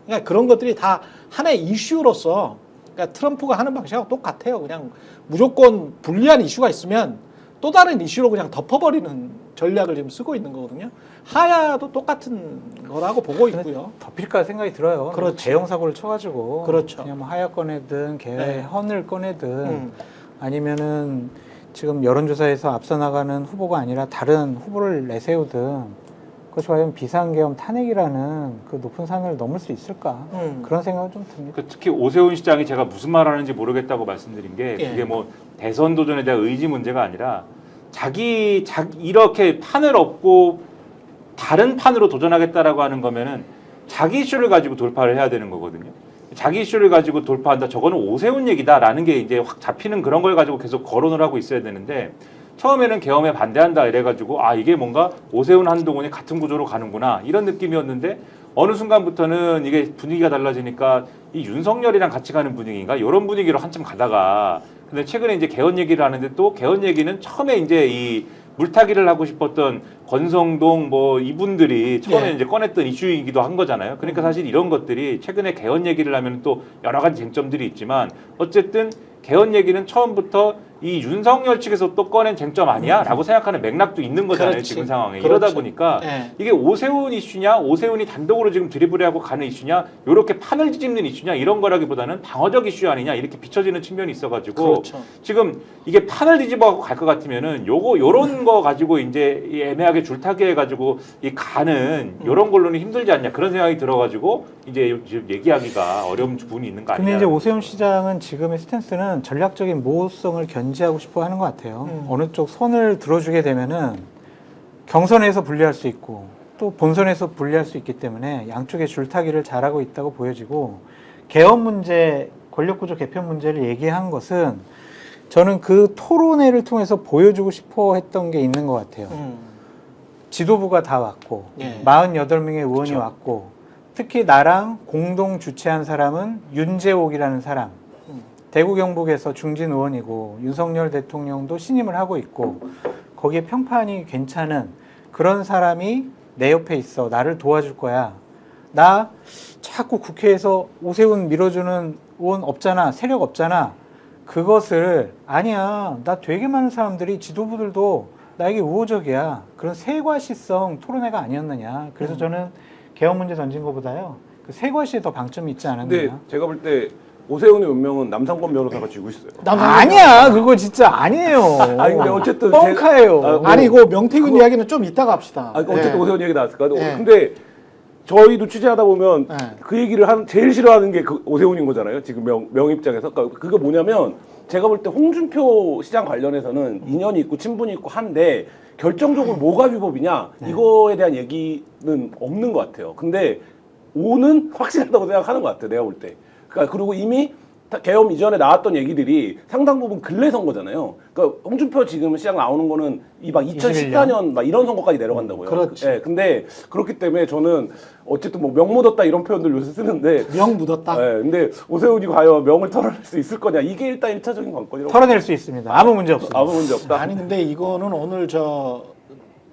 그러니까 그런 것들이 다 하나의 이슈로서 그러니까 트럼프가 하는 방식하고 똑같아요. 그냥 무조건 불리한 이슈가 있으면 또 다른 이슈로 그냥 덮어버리는 전략을 지금 쓰고 있는 거거든요. 하야도 똑같은 거라고 보고 있고요. 덮일까 생각이 들어요. 그렇죠. 대형 사고를 쳐가지고 그렇죠. 그냥 뭐 하야 꺼내든 네. 개헌을 꺼내든 아니면은 지금 여론조사에서 앞서 나가는 후보가 아니라 다른 후보를 내세우든 그것이 과연 비상계엄 탄핵이라는 그 높은 산을 넘을 수 있을까 그런 생각은 좀 듭니다. 그 특히 오세훈 시장이 제가 무슨 말 하는지 모르겠다고 말씀드린 게 예. 그게 뭐 대선 도전에 대한 의지 문제가 아니라 자기 이렇게 판을 엎고 다른 판으로 도전하겠다라고 하는 거면은 자기 이슈를 가지고 돌파를 해야 되는 거거든요. 자기 이슈를 가지고 돌파한다. 저거는 오세훈 얘기다라는 게 이제 확 잡히는 그런 걸 가지고 계속 거론을 하고 있어야 되는데 처음에는 계엄에 반대한다 이래가지고 아 이게 뭔가 오세훈 한동훈이 같은 구조로 가는구나 이런 느낌이었는데 어느 순간부터는 이게 분위기가 달라지니까 이 윤석열이랑 같이 가는 분위기인가 이런 분위기로 한참 가다가 근데 최근에 이제 개헌 얘기를 하는데 또 개헌 얘기는 처음에 이제 이 물타기를 하고 싶었던 권성동 뭐 이분들이 처음에 예. 이제 꺼냈던 이슈이기도 한 거잖아요. 그러니까 사실 이런 것들이 최근에 개헌 얘기를 하면 또 여러 가지 쟁점들이 있지만 어쨌든 개헌 얘기는 처음부터 이 윤석열 측에서 또 꺼낸 쟁점 아니야? 라고 생각하는 맥락도 있는 거잖아요. 그렇지. 지금 상황에. 그렇죠. 이러다 보니까 네. 이게 오세훈 이슈냐 오세훈이 단독으로 지금 드리블하고 가는 이슈냐 이렇게 판을 뒤집는 이슈냐 이런 거라기보다는 방어적 이슈 아니냐 이렇게 비춰지는 측면이 있어가지고 그렇죠. 지금 이게 판을 뒤집어갖고 갈 것 같으면은 요런 거 가지고 이제 이 애매하게 줄타기 해가지고 이 가는 요런 걸로는 힘들지 않냐 그런 생각이 들어가지고 이제 지금 얘기하기가 어려운 부분이 있는 거 근데 아니냐. 이제 오세훈 시장은 지금의 스탠스는 전략적인 모호성을 견지하고 싶어 하는 것 같아요. 어느 쪽 손을 들어주게 되면은 경선에서 불리할 수 있고 또 본선에서 불리할 수 있기 때문에 양쪽의 줄타기를 잘하고 있다고 보여지고 개헌 문제, 권력구조 개편 문제를 얘기한 것은 저는 그 토론회를 통해서 보여주고 싶어 했던 게 있는 것 같아요. 지도부가 다 왔고 예. 48명의 의원이 그렇죠. 왔고 특히 나랑 공동 주최한 사람은 윤재옥이라는 사람 대구 경북에서 중진 의원이고 윤석열 대통령도 신임을 하고 있고 거기에 평판이 괜찮은 그런 사람이 내 옆에 있어. 나를 도와줄 거야. 나 자꾸 국회에서 오세훈 밀어주는 의원 없잖아. 세력 없잖아. 그것을 아니야. 나 되게 많은 사람들이 지도부들도 나에게 우호적이야. 그런 세과시성 토론회가 아니었느냐. 그래서 저는 개헌 문제 던진 것보다요. 그 세과시에 더 방점이 있지 않았느냐. 근데 제가 볼 때 오세훈의 운명은 남상권 변호사가 쥐고 있어요. 아니야. 그거 진짜 아니에요. 아니 근데 어쨌든 뻥카예요. 아니 이거 명태균 이야기는 좀 이따가 합시다. 어쨌든 예. 오세훈 얘기 나왔을까? 네. 근데 저희도 취재하다 보면 네. 그 얘기를 제일 싫어하는 게 그 오세훈인 거잖아요. 지금 명 입장에서. 그러니까 그게 뭐냐면 제가 볼 때 홍준표 시장 관련해서는 인연이 있고 친분이 있고 한데 결정적으로 뭐가 위법이냐 이거에 대한 얘기는 없는 것 같아요. 근데 오는 확실하다고 생각하는 것 같아요. 내가 볼 때. 그러니까 그리고 이미 계엄 이전에 나왔던 얘기들이 상당 부분 근래 선거잖아요. 그러니까 홍준표 지금 시장 나오는 거는 이 막 2014년 막 이런 선거까지 내려간다고요. 그렇지. 예, 근데 그렇기 때문에 저는 어쨌든 뭐 명 묻었다 이런 표현들 요새 쓰는데 명 묻었다. 예, 근데 오세훈이 과연 명을 털어낼 수 있을 거냐 이게 일단 1차적인 관건이라고. 털어낼 수 있습니다. 아무 문제 없습니다. 아무 문제 없다. 아니 근데 이거는 오늘 저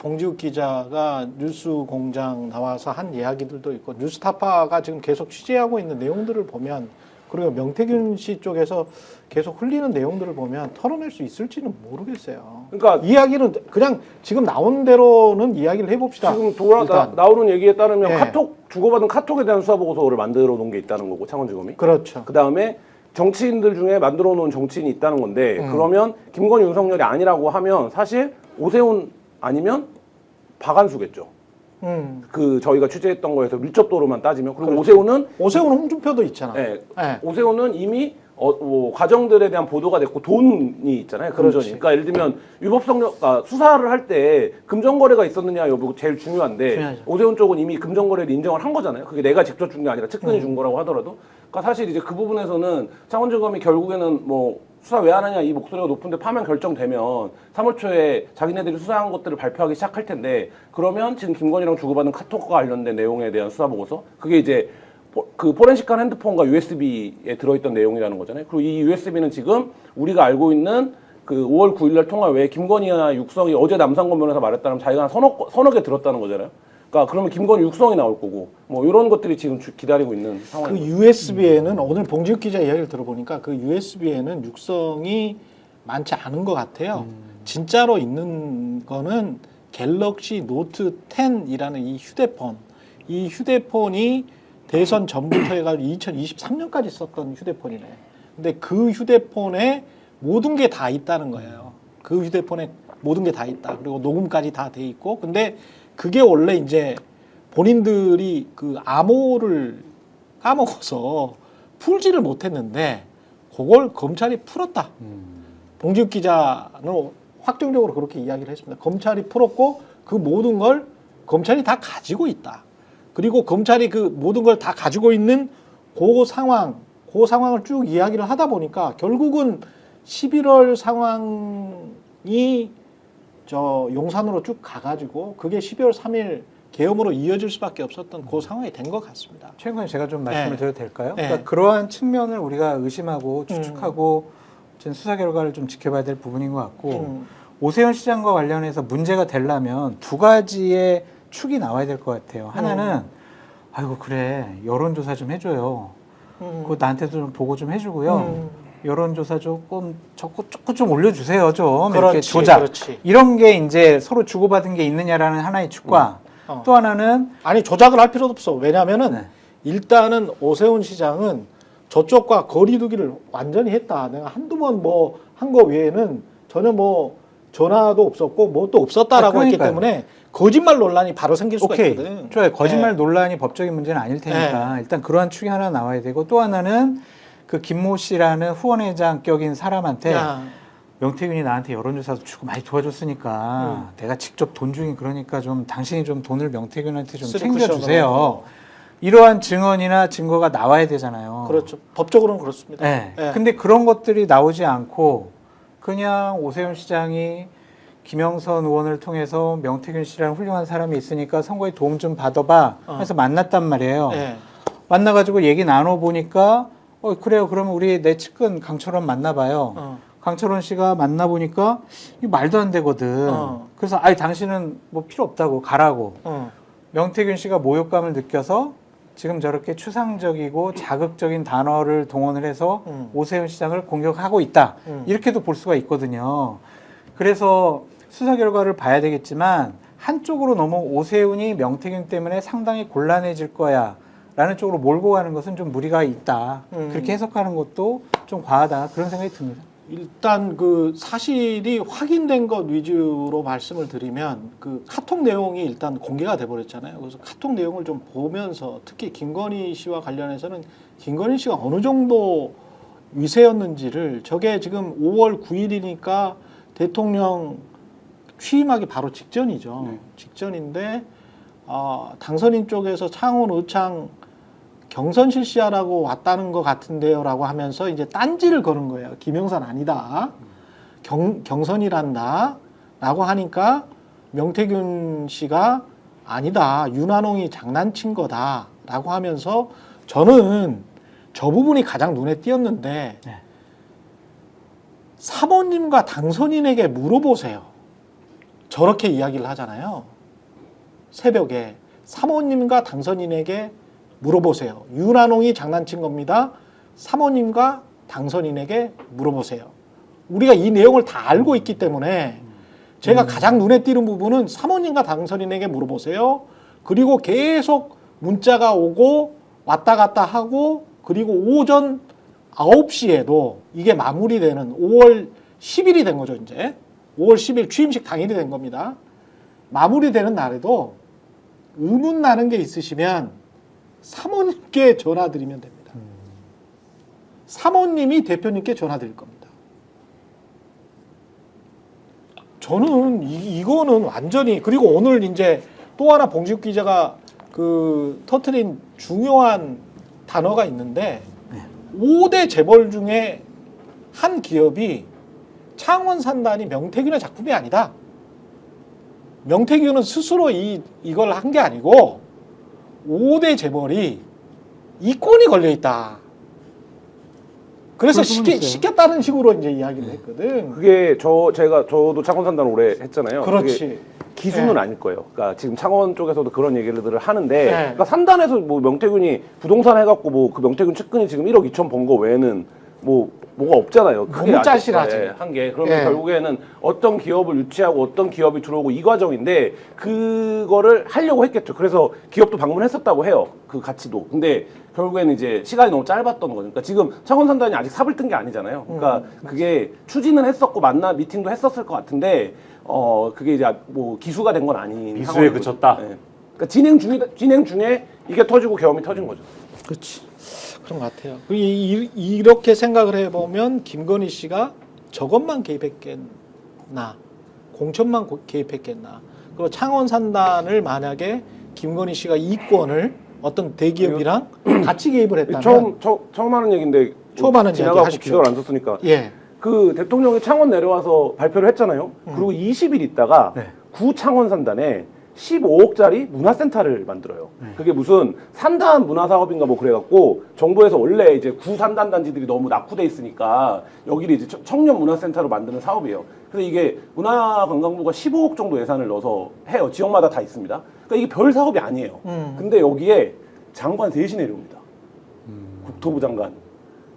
봉지욱 기자가 뉴스공장 나와서 한 이야기들도 있고 뉴스타파가 지금 계속 취재하고 있는 내용들을 보면 그리고 명태균 씨 쪽에서 계속 흘리는 내용들을 보면 털어낼 수 있을지는 모르겠어요. 그러니까 이야기는 그냥 지금 나온 대로는 이야기를 해봅시다. 지금 일단. 나오는 얘기에 따르면 네. 카톡 주고받은 카톡에 대한 수사 보고서를 만들어 놓은 게 있다는 거고 창원지검이. 그렇죠. 그 다음에 정치인들 중에 만들어 놓은 정치인이 있다는 건데 그러면 김건희 윤석열이 아니라고 하면 사실 오세훈 아니면 박한수겠죠. 그 저희가 취재했던 거에서 밀접도로만 따지면 그리고 그렇죠. 오세훈은 홍준표도 있잖아. 예, 네. 오세훈은 이미 뭐 과정들에 대한 보도가 됐고 돈이 있잖아요. 금전이. 그렇지. 그러니까 예를 들면 수사를 할 때 금전 거래가 있었느냐 여부 제일 중요한데 중요하죠. 오세훈 쪽은 이미 금전 거래를 인정을 한 거잖아요. 그게 내가 직접 준 게 아니라 측근이 준 거라고 하더라도. 그러니까 사실 이제 그 부분에서는 창원지검이 결국에는 뭐 수사 왜 안 하냐 이 목소리가 높은데 파면 결정되면 3월 초에 자기네들이 수사한 것들을 발표하기 시작할 텐데 그러면 지금 김건희랑 주고받은 카톡과 관련된 내용에 대한 수사 보고서 그게 이제 그 포렌식한 핸드폰과 USB에 들어있던 내용이라는 거잖아요. 그리고 이 USB는 지금 우리가 알고 있는 그 5월 9일날 통화 외에 김건희와 육성이 어제 남상권 변호사 말했다면 자기가 한 서너 개 들었다는 거잖아요. 그러니까 그러면 김건희 육성이 나올 거고 뭐 이런 것들이 지금 기다리고 있는 그 상황입니다. USB에는 오늘 봉지욱 기자 이야기를 들어보니까 그 USB에는 육성이 많지 않은 것 같아요. 진짜로 있는 거는 갤럭시 노트 10이라는 이 휴대폰이 대선 전부터 해가지고 2023년까지 썼던 휴대폰이네. 근데 그 휴대폰에 모든 게 다 있다는 거예요. 그 휴대폰에 모든 게 다 있다. 그리고 녹음까지 다 돼 있고. 근데 그게 원래 이제 본인들이 그 암호를 까먹어서 풀지를 못했는데 그걸 검찰이 풀었다. 봉지욱 기자는 확정적으로 그렇게 이야기를 했습니다. 검찰이 풀었고 그 모든 걸 검찰이 다 가지고 있다. 그리고 검찰이 그 모든 걸 다 가지고 있는 그 상황을 쭉 이야기를 하다 보니까 결국은 11월 상황이 용산으로 쭉 가가지고 그게 12월 3일 계엄으로 이어질 수밖에 없었던 그 상황이 된 것 같습니다. 최근에 제가 좀 말씀을 네. 드려도 될까요? 네. 그러니까 그러한 측면을 우리가 의심하고 추측하고 지금 수사 결과를 좀 지켜봐야 될 부분인 것 같고 오세훈 시장과 관련해서 문제가 되려면 두 가지의 축이 나와야 될 것 같아요. 하나는 아이고 그래 여론조사 좀 해줘요. 그거 나한테도 좀 보고 좀 해주고요. 여론조사 조금 좀 올려주세요. 좀 이렇게 그렇지, 조작 그렇지. 이런 게 이제 서로 주고받은 게 있느냐라는 하나의 축과 또 하나는 아니 조작을 할 필요도 없어. 왜냐하면은 네. 일단은 오세훈 시장은 저쪽과 거리두기를 완전히 했다. 내가 한두 번 뭐 한 거 외에는 전혀 뭐 전화도 없었고 뭐 또 없었다라고 했기 때문에 거짓말 논란이 바로 생길 수가 오케이. 있거든. 좋아요. 거짓말 네. 논란이 법적인 문제는 아닐 테니까 일단 그러한 축이 하나 나와야 되고 또 하나는 그 김모 씨라는 후원회장격인 사람한테 야, 명태균이 나한테 여론조사도 주고 많이 도와줬으니까 내가 직접 돈 주긴 그러니까 좀 당신이 좀 돈을 명태균한테 좀 쓰리 챙겨주세요. 쿠션으로. 이러한 증언이나 증거가 나와야 되잖아요. 그렇죠. 법적으로는 그렇습니다. 네. 예. 근데 그런 것들이 나오지 않고 그냥 오세훈 시장이 김영선 의원을 통해서 명태균 씨라는 훌륭한 사람이 있으니까 선거에 도움 좀 받아봐 해서 만났단 말이에요. 예. 만나가지고 얘기 나눠보니까 그래요. 그러면 우리 내 측근 강철원 만나봐요. 강철원 씨가 만나보니까 이거 말도 안 되거든. 그래서 아니 당신은 뭐 필요 없다고 가라고. 명태균 씨가 모욕감을 느껴서 지금 저렇게 추상적이고 자극적인 단어를 동원을 해서 오세훈 시장을 공격하고 있다. 이렇게도 볼 수가 있거든요. 그래서 수사 결과를 봐야 되겠지만 한쪽으로 너무 오세훈이 명태균 때문에 상당히 곤란해질 거야 라는 쪽으로 몰고 가는 것은 좀 무리가 있다. 그렇게 해석하는 것도 좀 과하다. 그런 생각이 듭니다. 일단 그 사실이 확인된 것 위주로 말씀을 드리면 그 카톡 내용이 일단 공개가 돼 버렸잖아요. 그래서 카톡 내용을 좀 보면서 특히 김건희 씨와 관련해서는 김건희 씨가 어느 정도 위세였는지를 저게 지금 5월 9일이니까 대통령 취임하기 바로 직전이죠. 네. 직전인데 당선인 쪽에서 창원 의창 경선 실시하라고 왔다는 것 같은데요라고 하면서 이제 딴지를 거는 거예요. 김영선 아니다. 경선이란다라고 하니까 명태균 씨가 아니다. 윤한홍이 장난친 거다라고 하면서 저는 저 부분이 가장 눈에 띄었는데 네. 사모님과 당선인에게 물어보세요. 저렇게 이야기를 하잖아요. 새벽에 사모님과 당선인에게 물어보세요. 윤한홍이 장난친 겁니다. 사모님과 당선인에게 물어보세요. 우리가 이 내용을 다 알고 있기 때문에 제가 가장 눈에 띄는 부분은 사모님과 당선인에게 물어보세요. 그리고 계속 문자가 오고 왔다 갔다 하고 그리고 오전 9시에도 이게 마무리되는 5월 10일이 된 거죠, 이제. 5월 10일 취임식 당일이 된 겁니다. 마무리되는 날에도 의문 나는 게 있으시면 사모님께 전화드리면 됩니다. 사모님이 대표님께 전화드릴 겁니다. 저는 이거는 완전히 그리고 오늘 이제 또 하나 봉지욱 기자가 그 터트린 중요한 단어가 있는데 5대 재벌 중에 한 기업이 창원 산단이 명태균의 작품이 아니다. 명태균은 스스로 이걸 한 게 아니고 5대 재벌이 이권이 걸려 있다. 그래서 시켰다는 식으로 이제 이야기를 했거든. 그게 저도 창원 산단 오래 했잖아요. 그렇지. 그게 기준은 아닐 거예요. 그러니까 지금 창원 쪽에서도 그런 얘기를 하는데, 그러니까 산단에서 뭐 명태균이 부동산 해갖고 뭐 그 명태균 측근이 지금 1억 2천 번 거 외에는 뭐가 없잖아요. 크게 너무 짜실하지. 한 게. 그러면 예. 결국에는 어떤 기업을 유치하고 어떤 기업이 들어오고 이 과정인데 그거를 하려고 했겠죠. 그래서 기업도 방문했었다고 해요. 그 가치도. 근데 결국에는 이제 시간이 너무 짧았던 거죠. 그러니까 지금 창원산단이 아직 삽을 뜬 게 아니잖아요. 그러니까 그게 추진은 했었고 미팅도 했었을 것 같은데 그게 이제 뭐 기수가 된 건 아닌 미수에 상황이고. 그쳤다. 예. 그러니까 진행 중에 이게 터지고 계엄이 터진 거죠. 그렇지. 그런 것 같아요. 이렇게 생각을 해보면 김건희 씨가 저것만 개입했겠나, 공천만 개입했겠나. 그리고 창원 산단을 만약에 김건희 씨가 이권을 어떤 대기업이랑 같이 개입을 했다면 처음 하는 얘기인데 처음 하는 지나가고 얘기 하십시오. 기도를 안 썼으니까 예. 그 대통령이 창원 내려와서 발표를 했잖아요. 그리고 20일 있다가 네. 구 창원 산단에 15억짜리 문화센터를 만들어요. 그게 무슨 산단 문화사업인가 뭐 그래갖고 정부에서 원래 이제 구 산단 단지들이 너무 낙후돼 있으니까 여기를 이제 청년 문화센터로 만드는 사업이에요. 그래서 이게 문화관광부가 15억 정도 예산을 넣어서 해요. 지역마다 다 있습니다. 그러니까 이게 별 사업이 아니에요. 근데 여기에 장관 셋이 내려옵니다. 국토부 장관,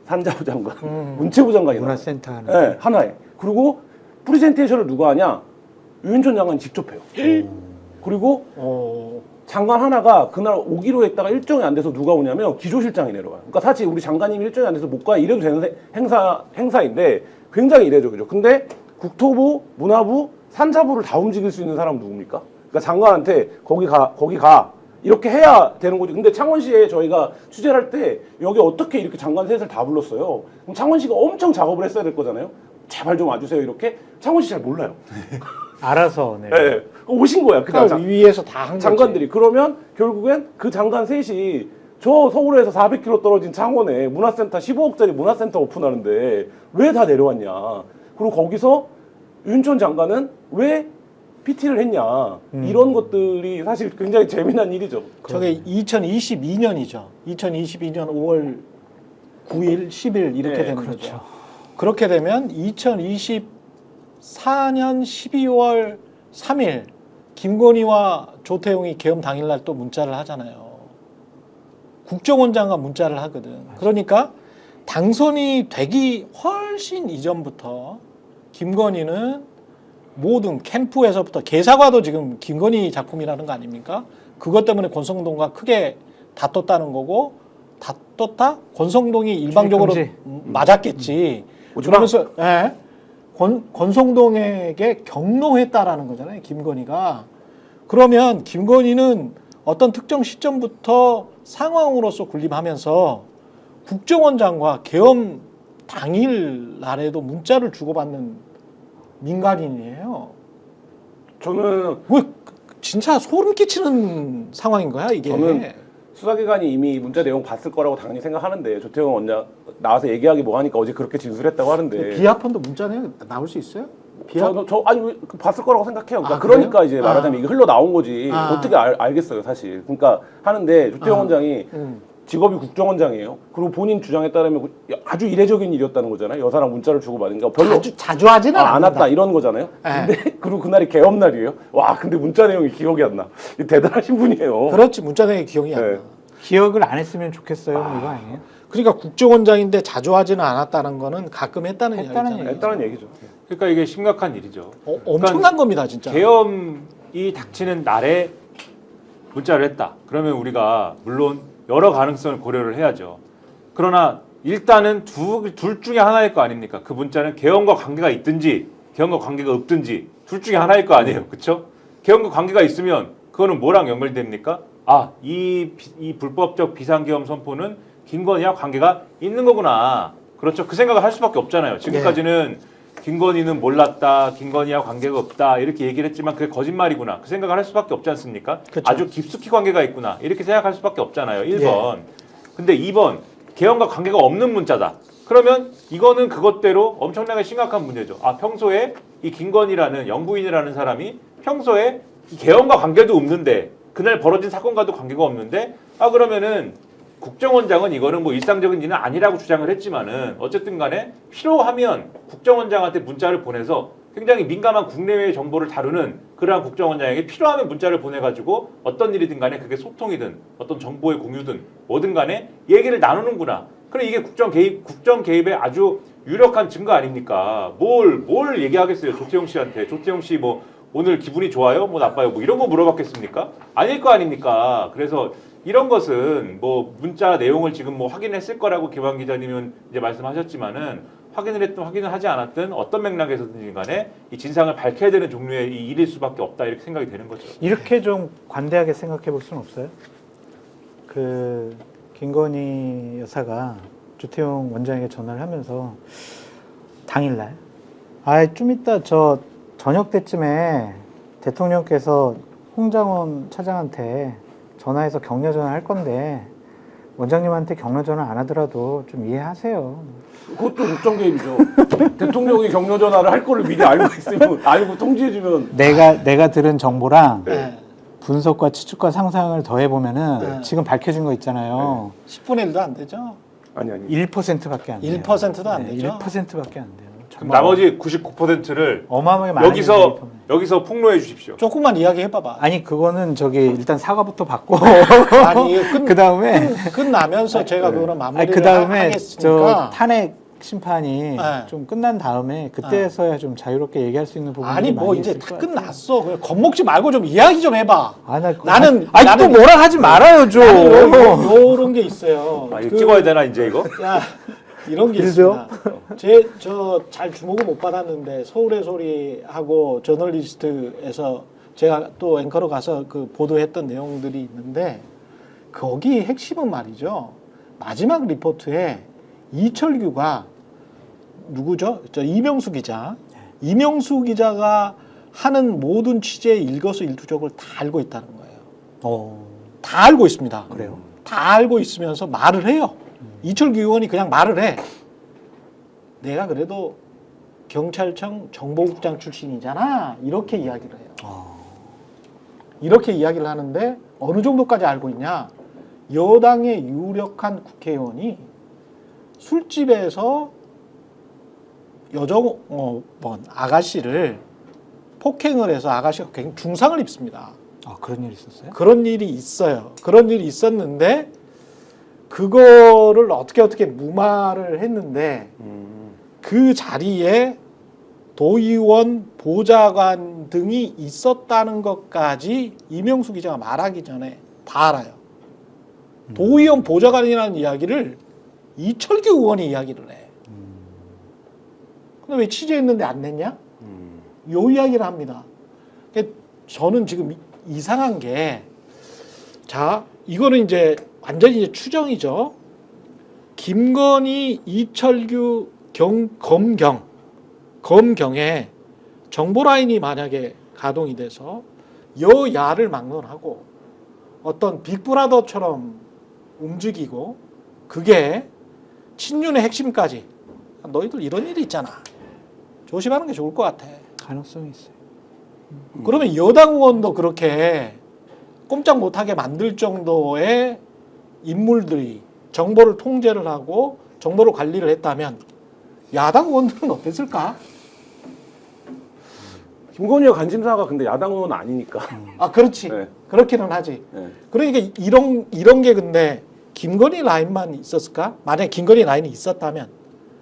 산자부 장관, 문체부 장관이 나와요. 문화센터 하나. 네, 하나에. 그리고 프레젠테이션을 누가 하냐? 유인천 장관이 직접 해요. 그리고 장관 하나가 그날 오기로 했다가 일정이 안 돼서 누가 오냐면 기조실장이 내려와요. 그러니까 사실 우리 장관님이 일정이 안 돼서 못 가 이래도 되는 행사인데 굉장히 이례적이죠. 근데 국토부, 문화부, 산자부를 다 움직일 수 있는 사람은 누굽니까? 그러니까 장관한테 거기 가 이렇게 해야 되는 거죠. 근데 창원시에 저희가 취재를 할 때 여기 어떻게 이렇게 장관 셋을 다 불렀어요? 그럼 창원시가 엄청 작업을 했어야 될 거잖아요. 제발 좀 와주세요. 이렇게 창원시 잘 몰라요. 알아서 네. 네. 오신 거야. 그러니까 위에서 다 한 거지. 장관들이. 그러면 결국엔 그 장관 셋이 저 서울에서 400km 떨어진 창원에 문화센터 15억짜리 문화센터 오픈하는데 왜 다 내려왔냐. 그리고 거기서 윤천 장관은 왜 PT를 했냐. 이런 것들이 사실 굉장히 재미난 일이죠. 저게 2022년이죠. 2022년 5월 9일, 10일 이렇게 네, 되는 그렇죠. 거죠. 그렇게 되면 2024년 12월 3일 김건희와 조태용이 계엄 당일날 또 문자를 하잖아요. 국정원장과 문자를 하거든. 그러니까 당선이 되기 훨씬 이전부터 김건희는 모든 캠프에서부터 개사과도 지금 김건희 작품이라는 거 아닙니까? 그것 때문에 권성동과 크게 다퉜다는 거고 다퉜다? 권성동이 일방적으로 맞았겠지. 그러면서 예, 권성동에게 경로했다라는 거잖아요. 김건희가. 그러면 김건희는 어떤 특정 시점부터 상황으로서 군림하면서 국정원장과 계엄 당일 날에도 문자를 주고받는 민간인이에요. 저는 왜 진짜 소름 끼치는 상황인 거야 이게. 저는 수사기관이 이미 문자 내용 봤을 거라고 당연히 생각하는데 조태용 원장 나와서 얘기하기 뭐 하니까 어제 그렇게 진술했다고 하는데 비하폰도 문자 나올 수 있어요? 아니 봤을 거라고 생각해요. 그러니까, 아, 그러니까 그래요? 이제 말하자면 이게 흘러 나온 거지. 어떻게 알겠어요, 사실. 그러니까 하는데 조태용 원장이 직업이 국정원장이에요. 그리고 본인 주장에 따르면 아주 이례적인 일이었다는 거잖아요. 여사랑 문자를 주고 받은 게 별로 자주 하지는 안 않는다. 왔다 이런 거잖아요. 근데 그리고 그날이 개엄 날이에요. 와, 근데 문자 내용이 기억이 안 나. 대단하신 분이에요. 그렇지 문자 내용이 기억이 안 네. 나. 기억을 안 했으면 좋겠어요. 뭐 이거 아니에요? 그러니까 국정원장인데 자주 하지는 않았다는 거는 가끔 했다는 했다는 얘기잖아요. 했다는 얘기죠. 그러니까 이게 심각한 일이죠. 엄청난 겁니다 진짜. 계엄이 닥치는 날에 문자를 했다. 그러면 우리가 물론 여러 가능성을 고려를 해야죠. 그러나 일단은 둘 중에 하나일 거 아닙니까? 그 문자는 계엄과 관계가 있든지 계엄과 관계가 없든지 둘 중에 하나일 거 아니에요. 그렇죠? 계엄과 관계가 있으면 그거는 뭐랑 연결됩니까? 아, 이 불법적 비상계엄 선포는 김건희와 관계가 있는 거구나. 그렇죠? 그 생각을 할 수밖에 없잖아요. 지금까지는 김건희는 몰랐다, 김건희와 관계가 없다 이렇게 얘기를 했지만 그게 거짓말이구나. 그 생각을 할 수밖에 없지 않습니까? 그쵸. 아주 깊숙이 관계가 있구나. 이렇게 생각할 수밖에 없잖아요. 1번. 근데 2번, 계엄과 관계가 없는 문자다. 그러면 이거는 그것대로 엄청나게 심각한 문제죠. 아, 평소에 이 김건희라는 영부인이라는 사람이 평소에 이 계엄과 관계도 없는데 그날 벌어진 사건과도 관계가 없는데 그러면은 국정원장은 이거는 뭐 일상적인 일은 아니라고 주장을 했지만은 어쨌든 간에 필요하면 국정원장한테 문자를 보내서 굉장히 민감한 국내외 정보를 다루는 그러한 국정원장에게 필요하면 문자를 보내가지고 어떤 일이든 간에 그게 소통이든 어떤 정보의 공유든 뭐든 간에 얘기를 나누는구나. 그래 이게 국정 개입의 아주 유력한 증거 아닙니까? 뭘 얘기하겠어요 조태용 씨한테. 조태용 씨 뭐 오늘 기분이 좋아요? 뭐 나빠요? 뭐 이런 거 물어봤겠습니까? 아닐 거 아닙니까? 그래서 이런 것은 뭐 문자 내용을 지금 뭐 확인했을 거라고 김한 기자님은 이제 말씀하셨지만은 확인을 하지 않았든 어떤 맥락에서든지 간에 이 진상을 밝혀야 되는 종류의 이 일일 수밖에 없다 이렇게 생각이 되는 거죠. 이렇게 좀 관대하게 생각해 볼 수는 없어요? 그 김건희 여사가 조태용 원장에게 전화를 하면서 당일날 좀 이따 저 저녁 때쯤에 대통령께서 홍장원 차장한테 전화해서 격려 전화 할 건데 원장님한테 격려 전화 안 하더라도 좀 이해하세요. 그것도 국정 개입이죠. 대통령이 격려 전화를 할 거를 미리 알고 있으면 알고 통지해주면 내가 들은 정보랑 네. 분석과 추측과 상상을 더해 보면은 네. 지금 밝혀진 거 있잖아요. 10분의 1도 안 되죠. 아니 1%밖에 안 돼요. 1%도 안 되죠. 1%밖에 안 돼요. 그럼 나머지 99%를 어마어마하게 많은 여기서 폭로해 주십시오. 조금만 이야기해봐봐. 아니 그거는 저기 일단 사과부터 받고 아니 그 다음에 끝나면서 제가 그거는 마무리를 그 다음에 하겠으니까. 저 탄핵 심판이 네. 좀 끝난 다음에 그때서야 좀 자유롭게 얘기할 수 있는 부분이 아니 뭐 많이 이제 있을 다 것 같아요. 끝났어. 그냥 겁먹지 말고 좀 이야기 좀 해봐. 나는 또 뭐라 하지 말아요 좀. 요런 게 있어요. 아, 이거 찍어야 되나 이제 이거? 야 이런 게 그러죠? 있습니다. 저 잘 주목을 못 받았는데 서울의 소리하고 저널리스트에서 제가 또 앵커로 가서 그 보도했던 내용들이 있는데 거기 핵심은 말이죠. 마지막 리포트에 이철규가 누구죠? 이명수 기자. 이명수 기자가 하는 모든 취재의 일거수일투족을 다 알고 있다는 거예요. 다 알고 있습니다. 그래요? 다 알고 있으면서 말을 해요. 이철규 의원이 그냥 말을 해. 내가 그래도 경찰청 정보국장 출신이잖아. 이렇게 이야기를 해요. 이렇게 이야기를 하는데 어느 정도까지 알고 있냐? 여당의 유력한 국회의원이 술집에서 아가씨를 폭행을 해서 아가씨가 굉장히 중상을 입습니다. 그런 일이 있었어요? 그런 일이 있어요. 그런 일이 있었는데 그거를 어떻게 무마를 했는데 그 자리에 도의원, 보좌관 등이 있었다는 것까지 이명수 기자가 말하기 전에 다 알아요. 도의원, 보좌관이라는 이야기를 이철규 의원이 이야기를 해. 근데 왜 취재했는데 안 냈냐? 요 이야기를 합니다. 저는 지금 이상한 게, 자, 이거는 이제 완전히 이제 추정이죠. 김건희, 이철규, 검경에 정보라인이 만약에 가동이 돼서 여야를 막론하고 어떤 빅브라더처럼 움직이고 그게 친윤의 핵심까지 너희들 이런 일이 있잖아. 조심하는 게 좋을 것 같아. 가능성이 있어요. 그러면 여당 의원도 그렇게 꼼짝 못하게 만들 정도의 인물들이 정보를 통제를 하고 정보를 관리를 했다면 야당 의원들은 어땠을까? 김건희와 관심사가 근데 야당 의원은 아니니까. 그렇지. 네. 그렇기는 하지. 네. 그러니까 이런 게 근데 김건희 라인만 있었을까? 만약에 김건희 라인이 있었다면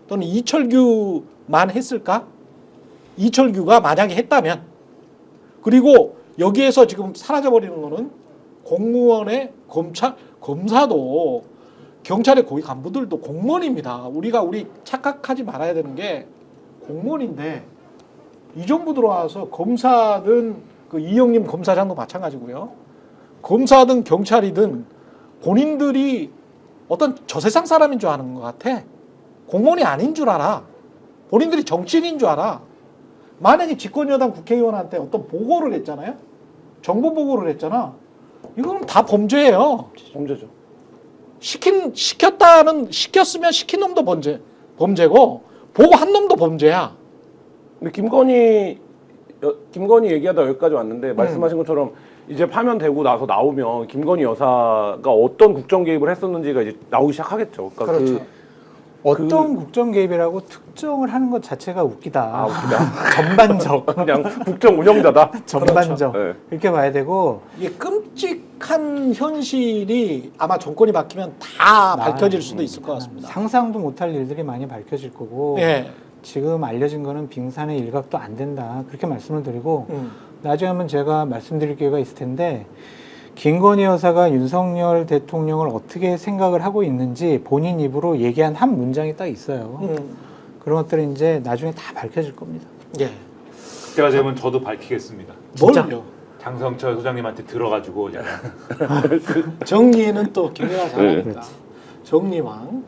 또는 이철규만 했을까? 이철규가 만약에 했다면 그리고 여기에서 지금 사라져버리는 거는 공무원의 검사도 경찰의 고위 간부들도 공무원입니다. 우리 착각하지 말아야 되는 게 공무원인데 이 정부 들어와서 검사든 그 이영림 검사장도 마찬가지고요. 검사든 경찰이든 본인들이 어떤 저세상 사람인 줄 아는 것 같아. 공무원이 아닌 줄 알아. 본인들이 정치인인 줄 알아. 만약에 집권여당 국회의원한테 어떤 보고를 했잖아요. 정보 보고를 했잖아. 이거는 다 범죄예요. 범죄죠. 시켰으면 시킨 놈도 범죄고 보고 한 놈도 범죄야. 근데 김건희 얘기하다 여기까지 왔는데 말씀하신 것처럼 이제 파면되고 나서 나오면 김건희 여사가 어떤 국정 개입을 했었는지가 이제 나오기 시작하겠죠. 그러니까 그렇죠. 어떤 국정 개입이라고 특정을 하는 것 자체가 웃기다. 웃기다. 전반적. 그냥 국정 운영자다. 전반적. 네. 이렇게 봐야 되고 이게 끔찍한 현실이 아마 정권이 바뀌면 다 밝혀질 수도 있을 것 같습니다. 상상도 못할 일들이 많이 밝혀질 거고 예. 지금 알려진 거는 빙산의 일각도 안 된다. 그렇게 말씀을 드리고 나중에 한번 제가 말씀드릴 기회가 있을 텐데 김건희 여사가 윤석열 대통령을 어떻게 생각을 하고 있는지 본인 입으로 얘기한 한 문장이 딱 있어요. 그런 것들이 이제 나중에 다 밝혀질 겁니다. 예. 그때가 되면 저도 밝히겠습니다. 뭘요? 장성철 소장님한테 들어가지고 그냥 정리는 또 김혜가 잘합니다. 정리왕.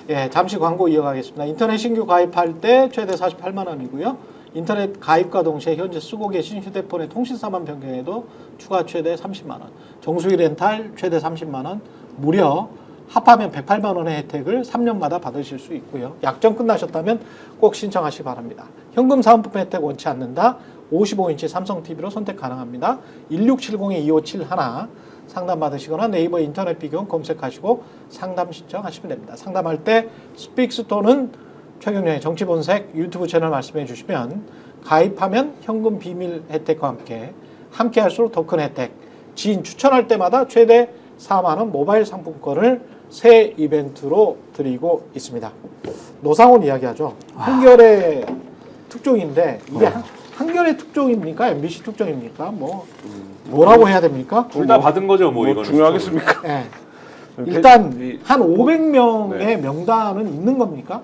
예, 잠시 광고 이어가겠습니다. 인터넷 신규 가입할 때 최대 48만 원이고요. 인터넷 가입과 동시에 현재 쓰고 계신 휴대폰의 통신사만 변경해도 추가 최대 30만 원. 정수기 렌탈 최대 30만 원. 무려 합하면 108만 원의 혜택을 3년마다 받으실 수 있고요. 약정 끝나셨다면 꼭 신청하시기 바랍니다. 현금 사은품 혜택 원치 않는다. 55인치 삼성 TV로 선택 가능합니다. 1670-2571 상담 받으시거나 네이버 인터넷 비교원 검색하시고 상담 신청하시면 됩니다. 상담할 때 스픽스톤은 최경련의 정치본색 유튜브 채널 말씀해 주시면 가입하면 현금 비밀 혜택과 함께 할수록 더 큰 혜택, 지인 추천할 때마다 최대 4만 원 모바일 상품권을 새 이벤트로 드리고 있습니다. 노상원 이야기하죠. 한결의 특종인데 이게 한결의 특종입니까? MBC 특종입니까? 뭐라고 해야 됩니까? 둘 다 받은 거죠, 뭐 이거는. 중요하겠습니까? 네. 일단 이- 한 500명의 네. 명단은 있는 겁니까?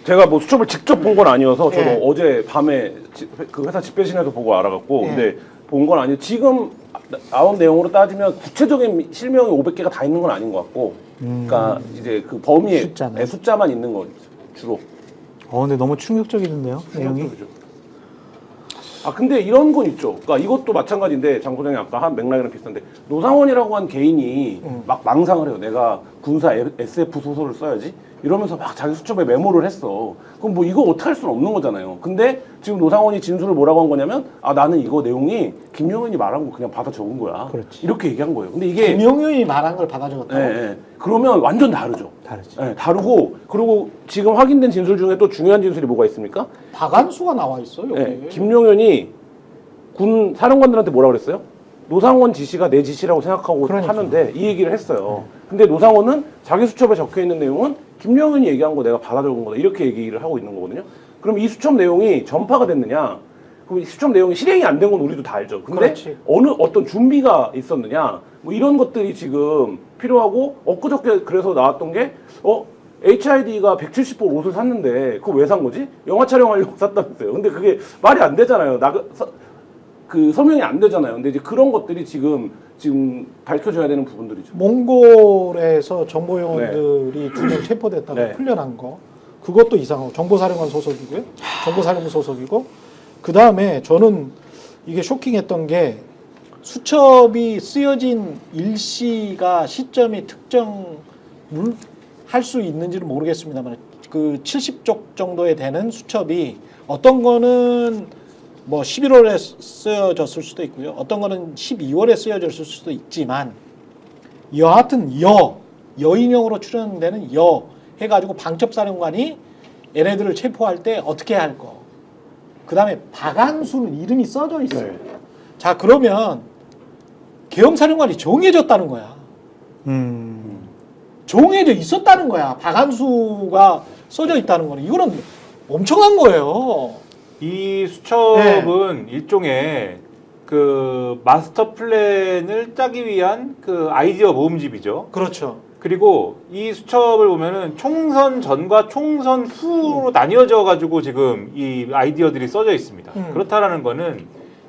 제가 뭐 수첩을 직접 본 건 아니어서 저도 예. 어제 밤에 그 회사 집배신에도 보고 알아갔고 예. 근데 본 건 아니에요. 지금 나온 내용으로 따지면 구체적인 실명이 500개가 다 있는 건 아닌 것 같고 그러니까 이제 그 범위의 숫자는. 숫자만 있는 거 주로. 근데 너무 충격적이던데요, 내용이. 근데 이런 건 있죠. 그러니까 이것도 마찬가지인데 장 소장이 아까 한 맥락이랑 비슷한데 노상원이라고 한 개인이 막 망상을 해요. 내가 군사 SF 소설을 써야지 이러면서 막 자기 수첩에 메모를 했어. 그럼 뭐 이거 어떻게 할 수는 없는 거잖아요. 근데 지금 노상원이 진술을 뭐라고 한 거냐면 나는 이거 내용이 김용현이 말한 거 그냥 받아 적은 거야. 그렇지. 이렇게 얘기한 거예요. 근데 이게 김용현이 말한 걸 받아 적었다고? 그러면 완전 다르죠. 다르지. 다르고 그리고 지금 확인된 진술 중에 또 중요한 진술이 뭐가 있습니까? 박안수가 나와 있어요. 여기. 네, 김용현이 군 사령관들한테 뭐라 그랬어요? 노상원 지시가 내 지시라고 생각하고 그러니까. 하면 돼. 이 얘기를 했어요. 근데 노상원은 자기 수첩에 적혀 있는 내용은 김용현이 얘기한 거 내가 받아 적은 거다. 이렇게 얘기를 하고 있는 거거든요. 그럼 이 수첩 내용이 전파가 됐느냐? 그럼 이 수첩 내용이 실행이 안 된 건 우리도 다 알죠. 근데 그렇지. 어떤 준비가 있었느냐? 뭐 이런 것들이 지금 필요하고 엊그저께 그래서 나왔던 게 HID가 170불 옷을 샀는데 그거 왜 산 거지? 영화 촬영하려고 샀다면서요. 근데 그게 말이 안 되잖아요. 그 서명이 안 되잖아요. 근데 이제 그런 것들이 지금 밝혀져야 되는 부분들이죠. 몽골에서 정보요원들이 2명 체포됐다고 네. 풀려난 거 그것도 이상하고 정보사령관 소속이고요. 정보사령부 소속이고 그 다음에 저는 이게 쇼킹했던 게 수첩이 쓰여진 일시가 시점이 할 수 있는지는 모르겠습니다만 그 70쪽 정도에 되는 수첩이 어떤 거는 뭐 11월에 쓰여졌을 수도 있고요. 어떤 거는 12월에 쓰여졌을 수도 있지만 여하튼 여인형으로 출연되는 해가지고 방첩사령관이 얘네들을 체포할 때 어떻게 할 거. 그 다음에 박안수는 이름이 써져 있어요. 네. 자 그러면 계엄사령관이 정해졌다는 거야. 정해져 있었다는 거야. 박안수가 써져 있다는 거는 이거는 엄청난 거예요. 이 수첩은 일종의 그 마스터 플랜을 짜기 위한 그 아이디어 모음집이죠. 그렇죠. 그리고 이 수첩을 보면은 총선 전과 총선 후로 나뉘어져 가지고 지금 이 아이디어들이 써져 있습니다. 그렇다라는 거는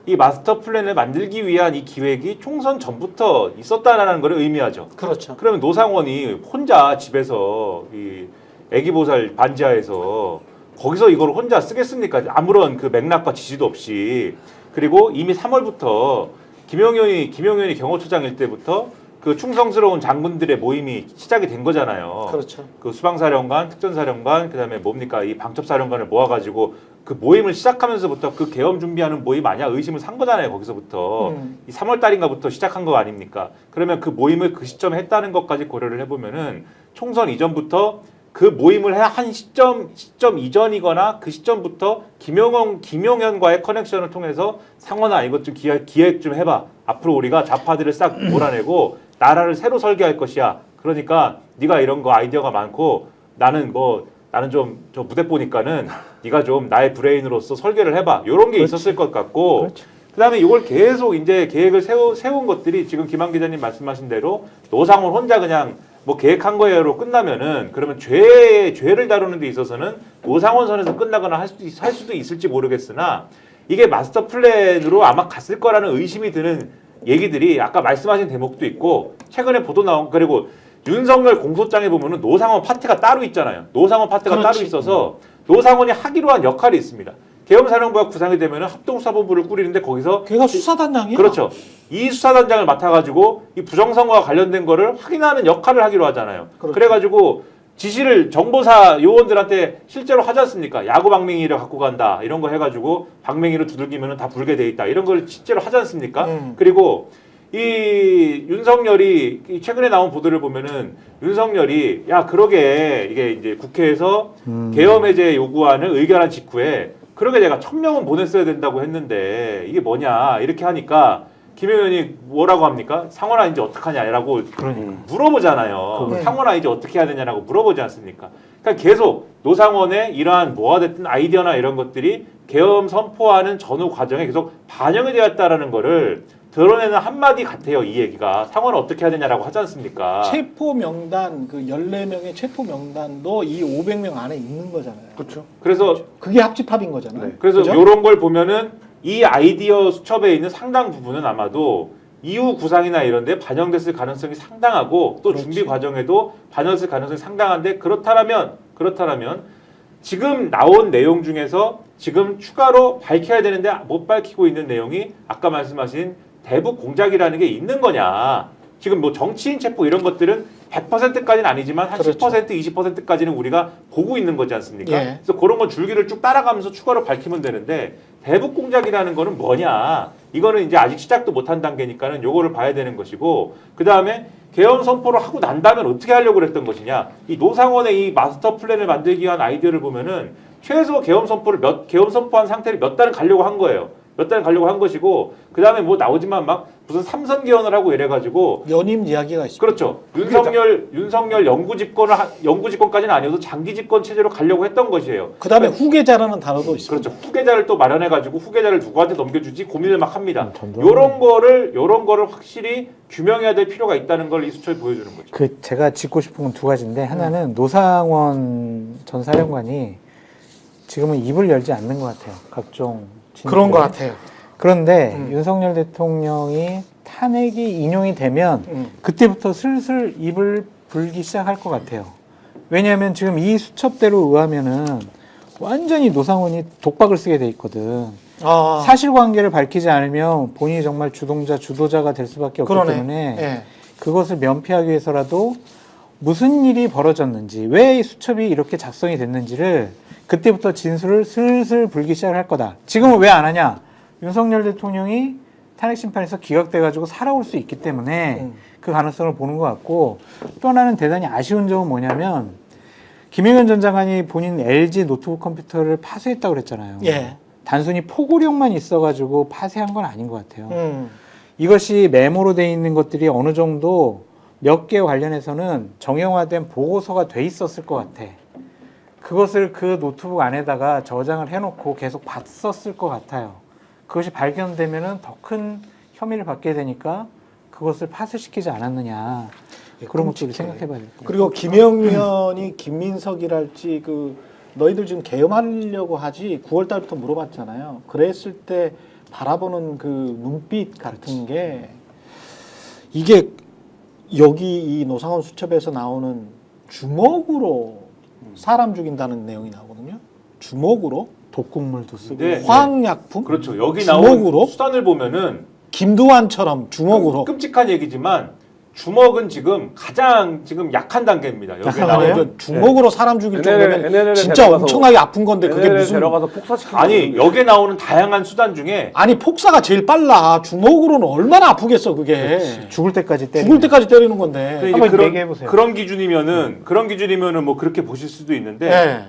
이 마스터 플랜을 만들기 위한 이 기획이 총선 전부터 있었다라는 걸 의미하죠. 그렇죠. 그러면 노상원이 혼자 집에서 이 애기보살 반지하에서 거기서 이걸 혼자 쓰겠습니까? 아무런 그 맥락과 지시도 없이. 그리고 이미 3월부터 김용현이 경호처장일 때부터 그 충성스러운 장군들의 모임이 시작이 된 거잖아요. 그렇죠. 그 수방사령관, 특전사령관, 그다음에 뭡니까 이 방첩사령관을 모아가지고 그 모임을 시작하면서부터 그 계엄 준비하는 모임 아니야 의심을 산 거잖아요. 거기서부터 이 3월 달인가부터 시작한 거 아닙니까? 그러면 그 모임을 그 시점에 했다는 것까지 고려를 해보면은 총선 이전부터 그 모임을 한 시점 이전이거나 그 시점부터 김용현과의 커넥션을 통해서 상원아 이것 좀 기획 좀 해봐. 앞으로 우리가 좌파들을 싹 몰아내고 나라를 새로 설계할 것이야. 그러니까 네가 이런 거 아이디어가 많고 나는 좀 저 무대 보니까는 네가 좀 나의 브레인으로서 설계를 해봐. 이런 게 있었을 것 같고. 그렇지. 그다음에 이걸 계속 이제 계획을 세운 것들이 지금 김한 기자님 말씀하신 대로 노상원 혼자 그냥 뭐 계획한 거예요로 끝나면은 그러면 죄를 다루는 데 있어서는 노상원 선에서 끝나거나 할 수도 있을지 모르겠으나 이게 마스터 플랜으로 아마 갔을 거라는 의심이 드는 얘기들이 아까 말씀하신 대목도 있고 최근에 보도 나온 그리고 윤석열 공소장에 보면은 노상원 파트가 따로 있잖아요. 노상원 파트가 그렇지. 따로 있어서 노상원이 하기로 한 역할이 있습니다. 계엄사령부가 구상이 되면은 합동수사본부를 꾸리는데 거기서 걔가 수사단장이야. 그렇죠. 이 수사단장을 맡아가지고 이 부정선거와 관련된 거를 확인하는 역할을 하기로 하잖아요. 그렇죠. 그래가지고 지시를 정보사 요원들한테 실제로 하지 않습니까? 야구 방맹이를 갖고 간다 이런 거 해가지고 방맹이를 두들기면은 다 불게 돼 있다 이런 걸 실제로 하지 않습니까? 그리고 이 윤석열이 최근에 나온 보도를 보면은 윤석열이 야 그러게 이게 이제 국회에서 계엄 해제 요구안을 의결한 직후에 그러게 내가 1000명은 보냈어야 된다고 했는데 이게 뭐냐 이렇게 하니까 김 의원이 뭐라고 합니까? 상원아 이제 어떡하냐라고 물어보잖아요. 상원아 이제 어떻게 해야 되냐라고 물어보지 않습니까? 그러니까 계속 노상원의 이러한 뭐가 됐든 아이디어나 이런 것들이 계엄 선포하는 전후 과정에 계속 반영이 되었다라는 거를 드러내는 한마디 같아요. 이 얘기가. 상원은 어떻게 해야 되냐라고 하지 않습니까? 체포 명단 그 14명의 체포 명단도 이 500명 안에 있는 거잖아요. 그렇죠. 그래서 그게 합집합인 거잖아요. 그래서 그죠? 이런 걸 보면은 이 아이디어 수첩에 있는 상당 부분은 아마도 이후 구상이나 이런 데 반영됐을 가능성이 상당하고 또 준비 과정에도 반영됐을 가능성이 상당한데 그렇다면 지금 나온 내용 중에서 지금 추가로 밝혀야 되는데 못 밝히고 있는 내용이 아까 말씀하신 대북 공작이라는 게 있는 거냐. 지금 뭐 정치인 체포 이런 것들은 100%까지는 아니지만 한 그렇죠. 10%, 20%까지는 우리가 보고 있는 거지 않습니까? 예. 그래서 그런 건 줄기를 쭉 따라가면서 추가로 밝히면 되는데 대북 공작이라는 거는 뭐냐? 이거는 이제 아직 시작도 못한 단계니까는 요거를 봐야 되는 것이고 그 다음에 계엄 선포를 하고 난 다음에 어떻게 하려고 그랬던 것이냐? 이 노상원의 이 마스터 플랜을 만들기 위한 아이디어를 보면은 최소 계엄 선포한 상태를 몇 달은 가려고 한 거예요. 몇 달은 가려고 한 것이고 그 다음에 뭐 나오지만 막 무슨 삼선 개헌을 하고 이래가지고 연임 이야기가 있습니다. 그렇죠. 윤석열 영구 집권까지는 아니어도 장기 집권 체제로 가려고 했던 것이에요. 그다음에 후계자라는 단어도 있습니다. 그렇죠. 후계자를 또 마련해가지고 후계자를 누구한테 넘겨주지 고민을 막 합니다. 요런 거를 확실히 규명해야 될 필요가 있다는 걸 이 수첩이 보여주는 거죠. 그 제가 짚고 싶은 건 두 가지인데 하나는 노상원 전 사령관이 지금은 입을 열지 않는 것 같아요. 각종 그런 것 같아요. 그런데 윤석열 대통령이 탄핵이 인용이 되면 그때부터 슬슬 입을 불기 시작할 것 같아요. 왜냐하면 지금 이 수첩대로 의하면은 완전히 노상원이 독박을 쓰게 돼 있거든. 아, 사실관계를 밝히지 않으면 본인이 정말 주도자가 될 수밖에 없기 그러네. 때문에 예. 그것을 면피하기 위해서라도 무슨 일이 벌어졌는지 왜 이 수첩이 이렇게 작성이 됐는지를 그때부터 진술을 슬슬 불기 시작을 할 거다. 지금은 왜 안 하냐? 윤석열 대통령이 탄핵 심판에서 기각돼가지고 살아올 수 있기 때문에 그 가능성을 보는 것 같고 또 하나는 대단히 아쉬운 점은 뭐냐면 김영현 전 장관이 본인 LG 노트북 컴퓨터를 파쇄했다고 그랬잖아요. 예. 단순히 포고력만 있어가지고 파쇄한 건 아닌 것 같아요. 음. 이것이 메모로 돼 있는 것들이 어느 정도 몇 개 관련해서는 정형화된 보고서가 돼 있었을 것 같아. 그것을 그 노트북 안에다가 저장을 해놓고 계속 봤었을 것 같아요. 그것이 발견되면은 더 큰 혐의를 받게 되니까 그것을 파쇄시키지 않았느냐. 그런 것들을 생각해 봐야 될 것 같아요. 그리고 김영현이 김민석이랄지 그 너희들 지금 계엄하려고 하지 9월 달부터 물어봤잖아요. 그랬을 때 바라보는 그 눈빛 같은 게 이게 여기 이 노상원 수첩에서 나오는 주먹으로 사람 죽인다는 내용이 나오거든요. 주먹으로 독극물도 쓰고 네. 화학약품 그렇죠. 여기 주먹으로 나온 수단을 보면은 김두한처럼 주먹으로 끔찍한 얘기지만 주먹은 지금 가장 지금 약한 단계입니다. 여기 아니, 나오는 그 주먹으로 사람 죽일 정도면 NLL 진짜 데려가서- 엄청나게 아픈 건데 그게 얘네를 무슨 데려가서 폭사시키는 아니 여기에 나오는 다양한 수단 중에 아니 폭사가 제일 빨라. 주먹으로는 얼마나 아프겠어 그게. 죽을 때까지 때리는 죽을 때까지 때리는 건데. 그 이제 한번 얘기해 보세요. 그런 기준이면은 뭐 그렇게 보실 수도 있는데 네.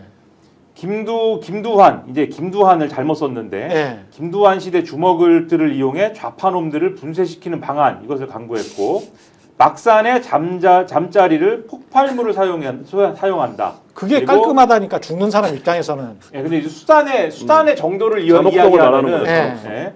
김두한을 잘못 썼는데 예. 김두한 시대 주먹들을 이용해 좌파놈들을 분쇄시키는 방안 이것을 강구했고 막산의 잠자리를 폭발물을 사용한다. 그게 그리고 깔끔하다니까 죽는 사람 입장에서는. 예, 근데 이제 수단의 정도를 잔혹성을 말하는 이야기하는 거죠. 예.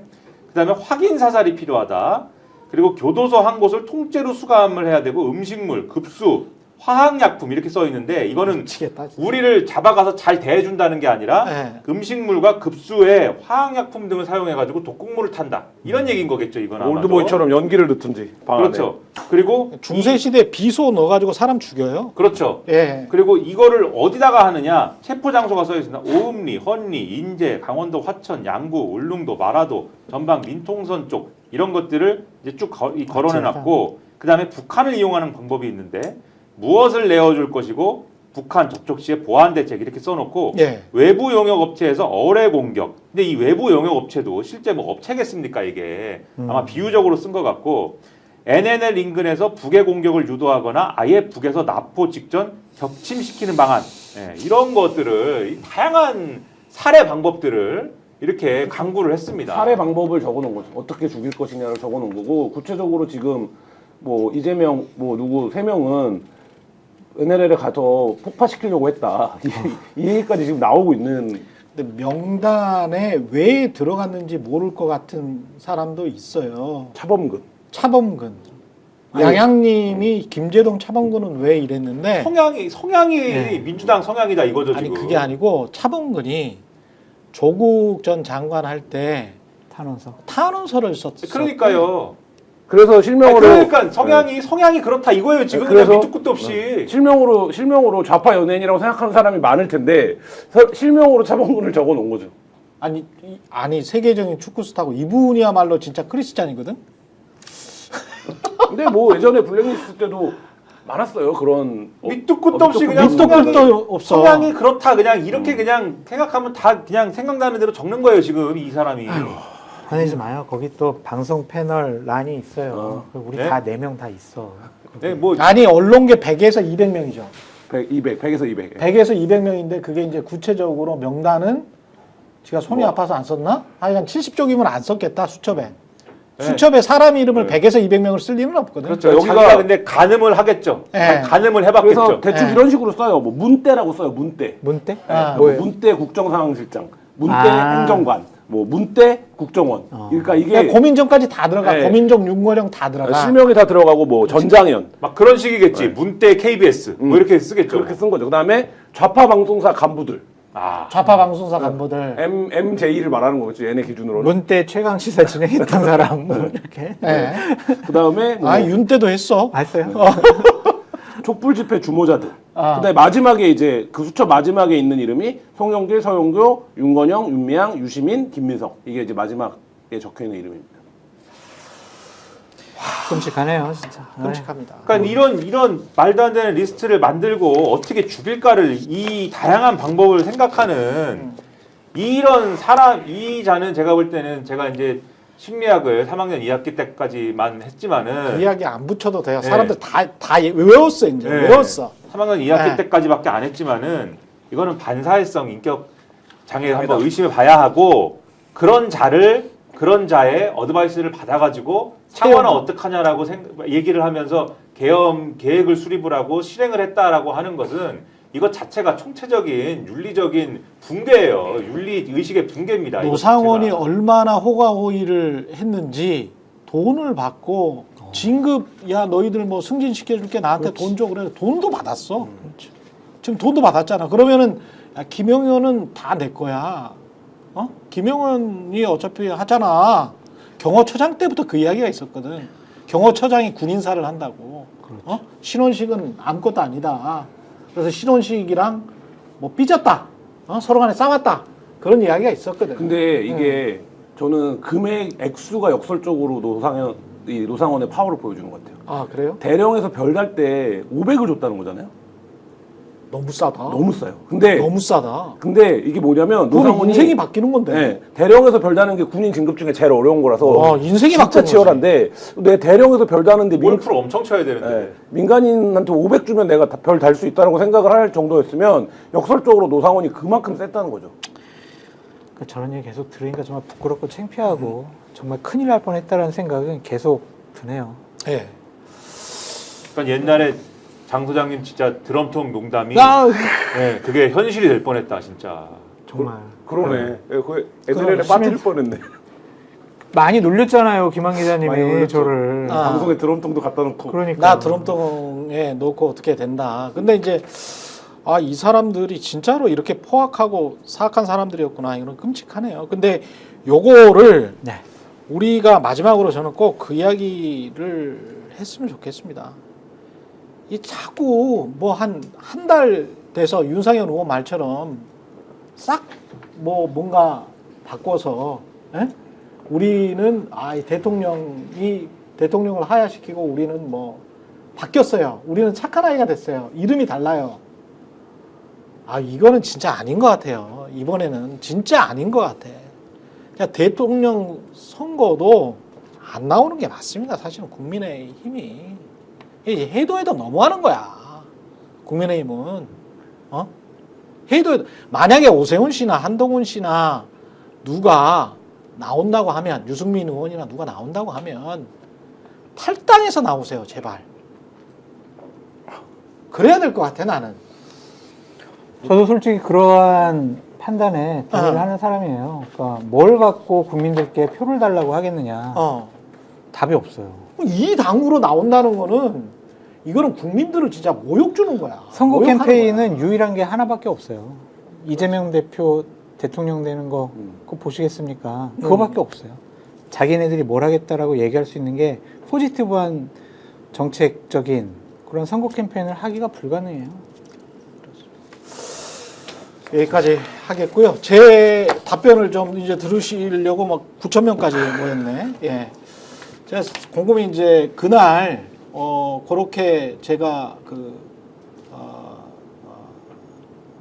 그다음에 확인 사살이 필요하다. 그리고 교도소 한 곳을 통째로 수감을 해야 되고 음식물, 급수, 화학약품 이렇게 써 있는데 이거는 미치겠다. 진짜. 우리를 잡아가서 잘 대해준다는 게 아니라 예. 음식물과 급수에 화학약품 등을 사용해가지고 독극물을 탄다. 이런 얘기인 거겠죠, 이건 아마도. 올드보이처럼 연기를 넣든지 방 안에. 그렇죠. 그리고 중세 시대 비소 넣어가지고 사람 죽여요. 그렇죠. 예. 그리고 이거를 어디다가 하느냐? 체포 장소가 써 있습니다. 오음리, 헌리, 인제, 강원도 화천, 양구, 울릉도, 마라도, 전방 민통선 쪽 이런 것들을 이제 쭉 거론해놨고 그다음에 북한을 이용하는 방법이 있는데 무엇을 내어줄 것이고 북한 접촉 시에 보안 대책 이렇게 써놓고 예. 외부 용역 업체에서 어뢰 공격. 근데 이 외부 용역 업체도 실제 뭐 업체겠습니까 이게 아마 비유적으로 쓴 것 같고 NNL 인근에서 북의 공격을 유도하거나 아예 북에서 납포 직전 격침시키는 방안 이런 것들을 이 다양한 살해 방법들을 이렇게 강구를 했습니다. 살해 방법을 적어놓은 거죠. 어떻게 죽일 것이냐를 적어놓은 거고 구체적으로 지금 뭐 이재명 뭐 누구 3명은 NLL에 가서 폭파시키려고 했다. 이 얘기까지 지금 나오고 있는. 근데 명단에 왜 들어갔는지 모를 것 같은 사람도 있어요. 차범근. 차범근. 아니, 양양님이 김재동 차범근은 왜 이랬는데 성향이 네. 민주당 성향이다 이거죠 아니 지금. 그게 아니고 차범근이 조국 전 장관 할 때 탄원서. 탄원서를 썼어. 그러니까요. 그래서 실명으로. 그러니까 성향이 그렇다 이거예요 지금 그냥 그래서- 밑도 끝도 없이. 실명으로 좌파 연예인이라고 생각하는 사람이 많을 텐데 실명으로 차범근을 적어놓은 거죠. 아니 세계적인 축구 스타고 이분이야말로 진짜 크리스찬이거든. 근데 뭐 예전에 블랙리스트 때도 많았어요 그런. 밑도 끝도 없이 그냥 밑도 끝도 없어. 성향이 그렇다 그냥 이렇게 그냥 생각하면 다 그냥 생각나는 대로 적는 거예요 지금 이 사람이. 화내지 마요. 거기 또 방송 패널 란이 있어요. 우리 네? 다 4명 다 있어. 네, 뭐 아니 언론계 100에서 200명이죠. 100에서 200. 100에서 200명인데 그게 이제 구체적으로 명단은 제가 손이 아파서 안 썼나? 하여간 70쪽이면 안 썼겠다 수첩에. 네. 수첩에 사람 이름을 100에서 200명을 쓸 리는 없거든. 그렇죠. 여기가- 자기가 근데 간음을 하겠죠. 네. 간음을 해봤겠죠. 그래서 대충 네. 이런 식으로 써요. 뭐 문대라고 써요. 문대. 문대? 아, 뭐예요? 문대 국정상황실장, 문대 아. 행정관, 뭐 문대 국정원. 그러니까 이게 그냥 고민정까지 다 들어가. 네. 고민정, 윤거령 다 들어가. 실명이 다 들어가고 뭐 전장현 막 그런 식이겠지. 문대 KBS 뭐 이렇게 쓰겠죠. 그렇게 쓴 거죠. 그다음에 좌파 방송사 간부들 아, 좌파 방송사 간부들. MJ를 말하는 거겠죠. 얘네 기준으로는. 문대 최강 시사 진행했던 사람 뭐 이렇게. 네. 그다음에 뭐 아, 윤 때도 했어. 봤어요? 촛불 집회 주모자들. 아. 그다음에 마지막에 이제 그 수첩 마지막에 있는 이름이 송영길, 서영교, 윤건영, 윤미향, 유시민, 김민석. 이게 이제 마지막에 적혀 있는 이름입니다. 끔찍하네요, 진짜. 끔찍합니다. 그러니까 이런 말도 안 되는 리스트를 만들고 어떻게 죽일까를 이 다양한 방법을 생각하는 이런 사람 이 자는 제가 볼 때는 제가 이제 심리학을 3학년 2학기 때까지만 했지만은 그 이야기 안 붙여도 돼요. 네. 사람들 다 외웠어 이제. 네. 외웠어. 3학년 2학기 네. 때까지밖에 안 했지만은 이거는 반사회성 인격 장애 한번 의심해 봐야 하고 그런 자의 어드바이스를 받아가지고 창원은 채용. 어떡하냐라고 얘기를 하면서 계엄 계획을 수립을 하고 실행을 했다라고 하는 것은 이것 자체가 총체적인 윤리적인 붕괴예요. 윤리 의식의 붕괴입니다. 이것 노상원이 자체가. 얼마나 호가호의를 했는지 돈을 받고 진급 야 너희들 뭐 승진시켜줄게 나한테 돈 줘 그래 돈도 받았어. 지금 돈도 받았잖아. 그러면은 야, 김영현은 다 내 거야. 김영현이 어차피 하잖아. 경호처장 때부터 그 이야기가 있었거든. 경호처장이 군인사를 한다고. 신원식은 아무것도 아니다. 그래서 신원식이랑 뭐 삐졌다. 서로 간에 싸웠다. 그런 이야기가 있었거든. 근데 이게 저는 금액 액수가 역설적으로 노상원의 파워를 보여주는 것 같아요. 아 그래요? 대령에서 별 달 때 500을 줬다는 거잖아요. 너무 싸다. 너무 싸요. 근데 너무 싸다. 이게 뭐냐면 그건 노상원이 인생이 바뀌는 건데. 네, 대령에서 별다는 게 군인 진급 중에 제일 어려운 거라서 인생이 진짜 바뀌는 치열한데 내 대령에서 별 다는데 골프를 엄청 쳐야 되는데. 네, 민간인한테 500 주면 내가 별 달 수 있다고 생각을 할 정도였으면 역설적으로 노상원이 그만큼 셌다는 거죠. 그러니까 저런 얘기 계속 들으니까 정말 부끄럽고 창피하고 정말 큰일 날 뻔했다라는 생각은 계속 드네요. 예. 그러니까 옛날에 장 소장님 진짜 드럼통 농담이 야, 네, 그게 현실이 될 뻔했다 진짜. 정말 그러네. 그 애들에 그럼 빠질 뻔했네. 많이 놀렸잖아요, 김한 기자님이 많이 놀렸죠. 저를. 방송에 드럼통도 갖다 놓고. 그러니까 나 드럼통에 놓고 어떻게 된다. 근데 이제 이 사람들이 진짜로 이렇게 포악하고 사악한 사람들이었구나. 이런 끔찍하네요. 근데 요거를 네. 우리가 마지막으로 저는 꼭 그 이야기를 했으면 좋겠습니다. 이 자꾸 뭐 한 달 돼서 윤상현 의원 말처럼 싹 뭐 뭔가 바꿔서 우리는 이 대통령을 하야시키고 우리는 뭐 바뀌었어요. 우리는 착한 아이가 됐어요. 이름이 달라요. 이거는 진짜 아닌 것 같아요. 이번에는 진짜 아닌 것 같아. 그냥 대통령 선거도 안 나오는 게 맞습니다. 사실은 국민의힘이 이제 해도 너무하는 거야. 국민의힘은 해도 만약에 오세훈 씨나 한동훈 씨나 누가 나온다고 하면 유승민 의원이나 누가 나온다고 하면 탈당해서 나오세요, 제발. 그래야 될 것 같아 나는. 저도 솔직히 그러한 판단에 동의를 하는 사람이에요. 그러니까 뭘 갖고 국민들께 표를 달라고 하겠느냐. 답이 없어요. 이 당으로 나온다는 거는 이거는 국민들을 진짜 모욕 주는 거야. 선거 모욕하는 캠페인은 거야. 유일한 게 하나밖에 없어요. 이재명 대표 대통령 되는 거 그거 보시겠습니까? 그거밖에 없어요. 자기네들이 뭘 하겠다라고 얘기할 수 있는 게 포지티브한 정책적인 그런 선거 캠페인을 하기가 불가능해요. 여기까지 하겠고요. 제 답변을 좀 이제 들으시려고 막 9,000명까지 모였네. 예. 제가 곰곰이 이제 그날 그렇게 제가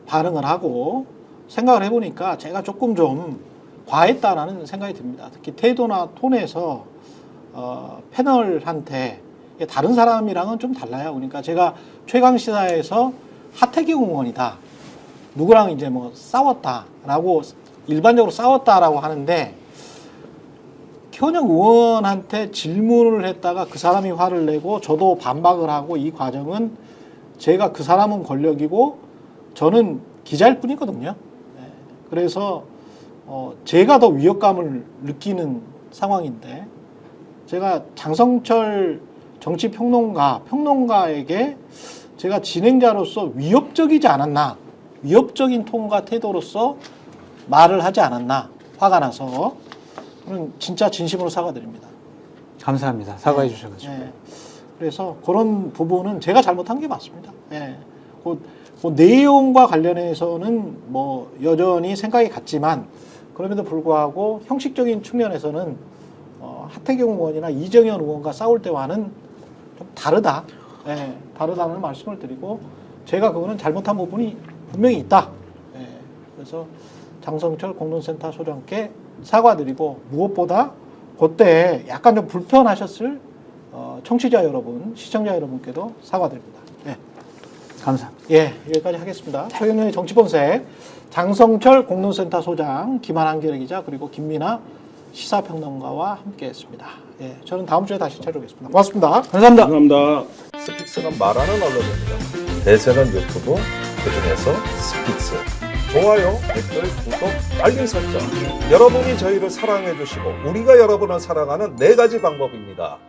반응을 하고 생각을 해보니까 제가 조금 좀 과했다라는 생각이 듭니다. 특히 태도나 톤에서 패널한테 다른 사람이랑은 좀 달라요. 그러니까 제가 최강시사에서 하태경 의원이다. 누구랑 이제 뭐 싸웠다라고 일반적으로 싸웠다라고 하는데 현역 의원한테 질문을 했다가 그 사람이 화를 내고 저도 반박을 하고 이 과정은 제가 그 사람은 권력이고 저는 기자일 뿐이거든요. 그래서 제가 더 위협감을 느끼는 상황인데 제가 장성철 정치평론가에게 제가 진행자로서 위협적이지 않았나, 위협적인 톤과 태도로서 말을 하지 않았나, 화가 나서 저는 진짜 진심으로 사과드립니다. 감사합니다. 사과해 주셔가지고. 그래서 그런 부분은 제가 잘못한 게 맞습니다. 그 내용과 관련해서는 뭐 여전히 생각이 같지만 그럼에도 불구하고 형식적인 측면에서는 하태경 의원이나 이정현 의원과 싸울 때와는 좀 다르다. 다르다는 말씀을 드리고 제가 그거는 잘못한 부분이 분명히 있다. 그래서 장성철 공론센터 소장께 사과드리고 무엇보다 그때 약간 좀 불편하셨을 청취자 여러분, 시청자 여러분께도 사과드립니다. 감사합니다. 여기까지 하겠습니다. 최경영의 정치본색 장성철 공론센터 소장, 김한한 기자 그리고 김민아 시사평론가와 함께했습니다. 저는 다음 주에 다시 찾아오겠습니다. 고맙습니다. 감사합니다. 감사합니다. 스픽스는 말하는 언론입니다. 대세는 유튜브, 그중에서 스픽스. 좋아요, 댓글, 구독, 알림 설정. 여러분이 저희를 사랑해 주시고 우리가 여러분을 사랑하는 4가지 방법입니다.